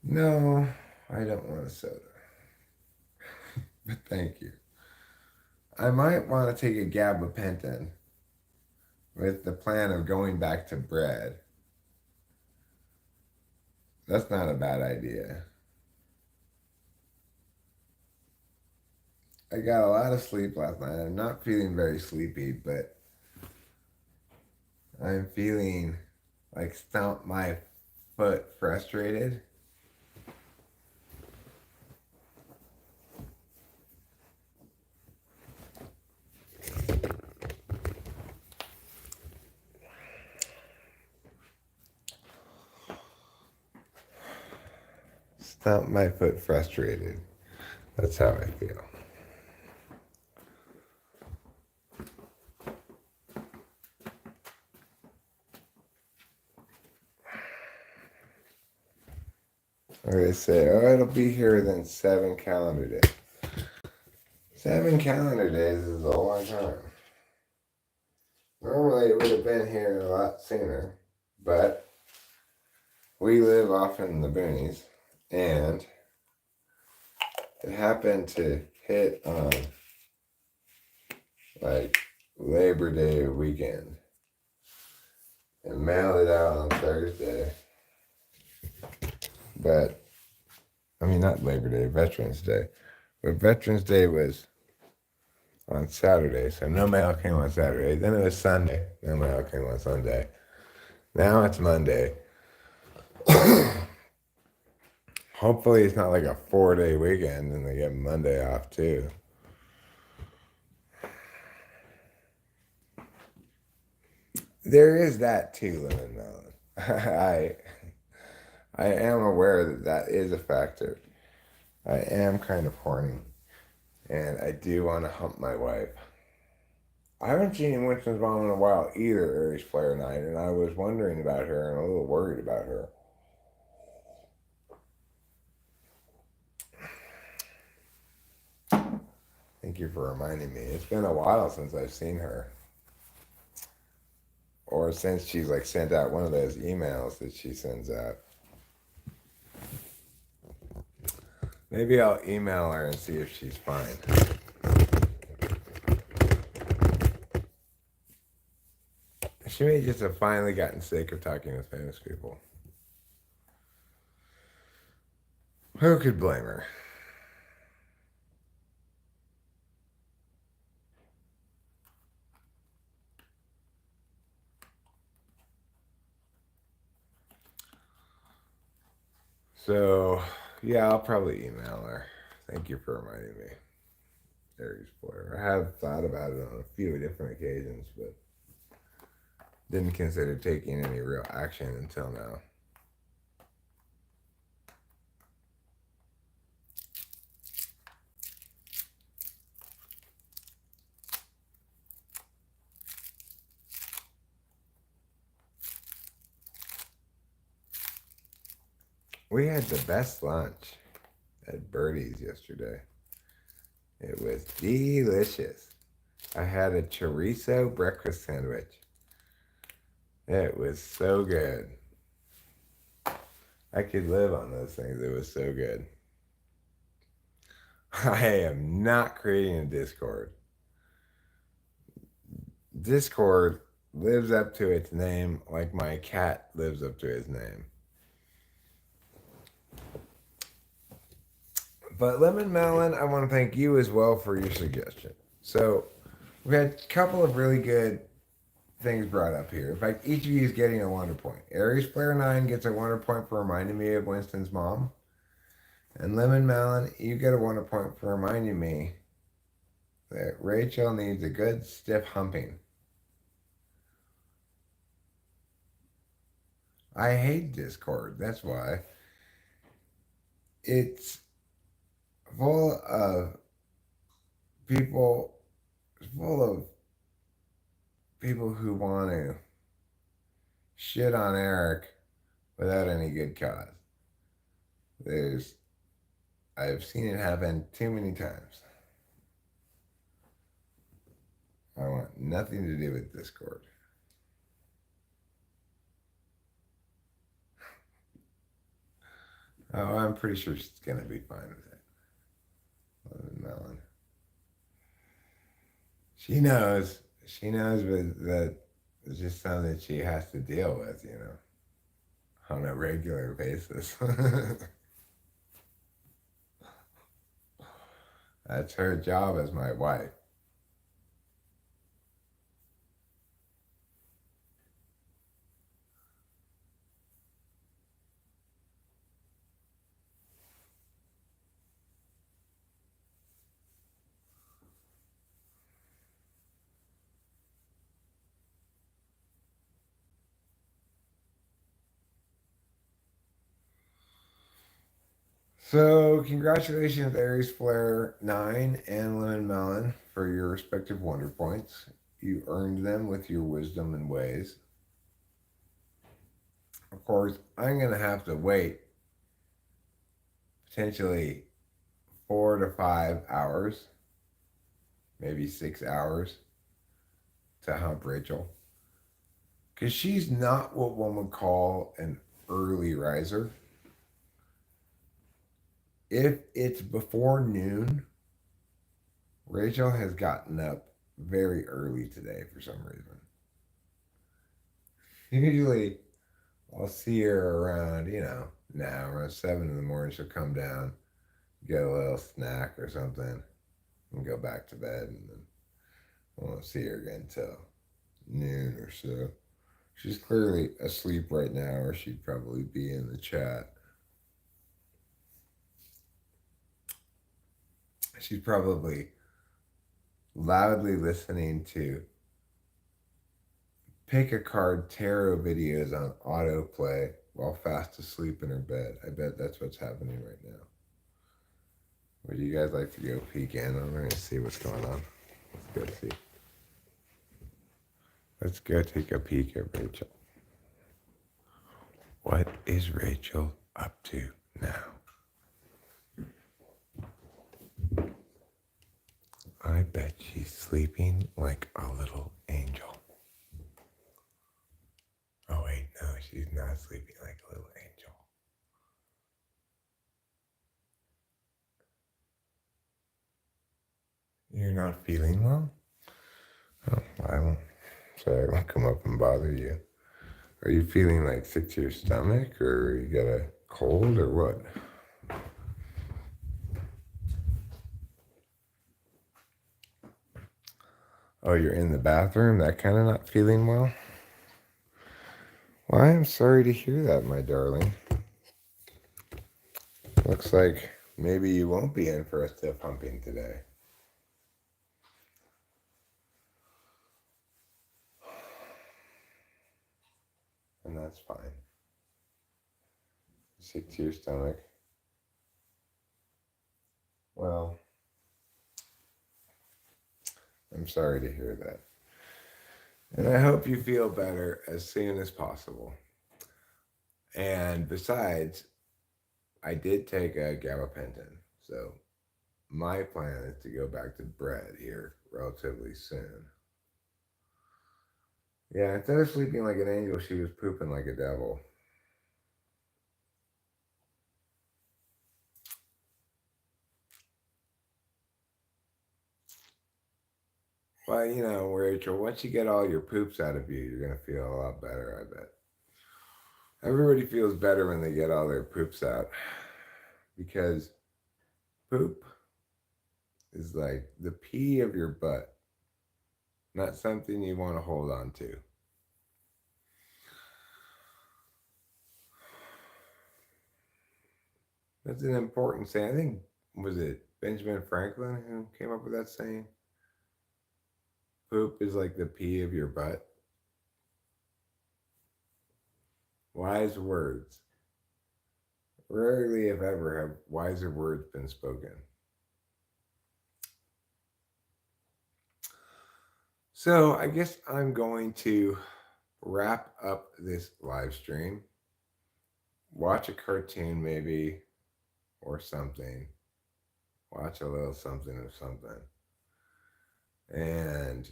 No, I don't want a soda. But thank you. I might want to take a gabapentin with the plan of going back to bread. That's not a bad idea. I got a lot of sleep last night. I'm not feeling very sleepy, but I'm feeling like stomp my foot frustrated. Stomp my foot frustrated. That's how I feel. Or they say, oh, it'll be here within 7 calendar days. 7 calendar days is a long time. Normally it would have been here a lot sooner, but we live off in the boonies, and it happened to hit on like Labor Day weekend and mailed it out on Thursday. But, I mean, not Labor Day, Veterans Day. But Veterans Day was on Saturday, so no mail came on Saturday. Then it was Sunday, no mail came on Sunday. Now it's Monday. Hopefully it's not like a 4-day weekend and they get Monday off too. There is that too, Lemon Melon. I am aware that that is a factor. I am kind of horny, and I do want to hump my wife. I haven't seen Winston's mom in a while either, Aries Flare Night, and I was wondering about her and a little worried about her. Thank you for reminding me. It's been a while since I've seen her. Or since she's like sent out one of those emails that she sends out. Maybe I'll email her and see if she's fine. She may just have finally gotten sick of talking with famous people. Who could blame her? So, yeah, I'll probably email her. Thank you for reminding me. Aries Flare. I have thought about it on a few different occasions, but didn't consider taking any real action until now. We had the best lunch at Birdie's yesterday. It was delicious. I had a chorizo breakfast sandwich. It was so good. I could live on those things. It was so good. I am not creating a Discord. Discord lives up to its name like my cat lives up to his name. But Lemon Melon, I want to thank you as well for your suggestion. So We had a couple of really good things brought up here. In fact, each of you is getting a wonder point. Aries Player 9 gets a wonder point for reminding me of Winston's mom. And Lemon Melon, you get a wonder point for reminding me that Rachel needs a good stiff humping. I hate Discord, that's why. It's full of people, full of people who want to shit on Eric without any good cause. There's, I've seen it happen too many times. I want nothing to do with Discord. Oh, I'm pretty sure she's gonna be fine with it. Lemon Melon. She knows. She knows that it's just something that she has to deal with, on a regular basis. That's her job as my wife. So, congratulations, Aries Flare 9 and Lemon Melon, for your respective wonder points. You earned them with your wisdom and ways. Of course, I'm going to have to wait potentially 4 to 5 hours, maybe 6 hours, to hump Rachel. Because she's not what one would call an early riser. If it's before noon, Rachel has gotten up very early today for some reason. Usually, I'll see her around, now around 7 in the morning. She'll come down, get a little snack or something, and go back to bed. And then I won't see her again until noon or so. She's clearly asleep right now, or she'd probably be in the chat. She's probably loudly listening to pick a card tarot videos on autoplay while fast asleep in her bed. I bet that's what's happening right now. Would you guys like to go peek in on her and see what's going on? Let's go see. Let's go take a peek at Rachel. What is Rachel up to now? I bet she's sleeping like a little angel. Oh wait, no, she's not sleeping like a little angel. You're not feeling well? Oh, I won't. Sorry, I won't come up and bother you. Are you feeling like sick to your stomach, or you got a cold, or what? Oh, you're in the bathroom, that kind of not feeling well? Well, I am sorry to hear that, my darling. Looks like maybe you won't be in for a stiff humping today. And that's fine. Sick to your stomach. Well, I'm sorry to hear that. And I hope you feel better as soon as possible. And besides, I did take a gabapentin. So my plan is to go back to bread here relatively soon. Yeah, instead of sleeping like an angel, she was pooping like a devil. Well, Rachel, once you get all your poops out of you, you're going to feel a lot better, I bet. Everybody feels better when they get all their poops out. Because poop is like the pee of your butt not something you want to hold on to. That's an important saying. I think, was it Benjamin Franklin who came up with that saying? Poop is like the pee of your butt. Wise words. Rarely, if ever, have wiser words been spoken. So I guess I'm going to wrap up this live stream, watch a cartoon maybe or something, watch a little something of something, and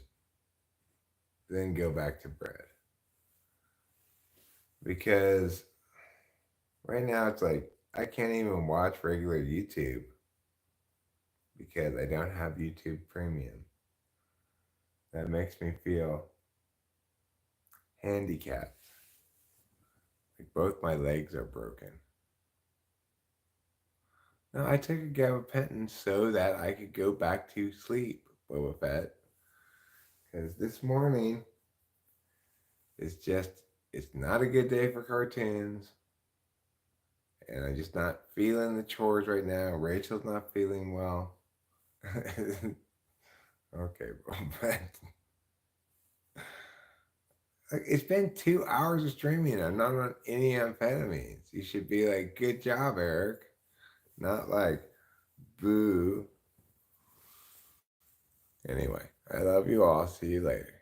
then go back to bed. Because right now it's like I can't even watch regular YouTube because I don't have YouTube Premium. That makes me feel handicapped. Like both my legs are broken. No, I took a gabapentin so that I could go back to sleep, Boba Fett. Because this morning is just, it's not a good day for cartoons. And I'm just not feeling the chores right now. Rachel's not feeling well. Okay, Boba Fett. Like, it's been 2 hours of streaming. I'm not on any amphetamines. You should be like, good job, Eric. Not like, boo. Anyway, I love you all. See you later.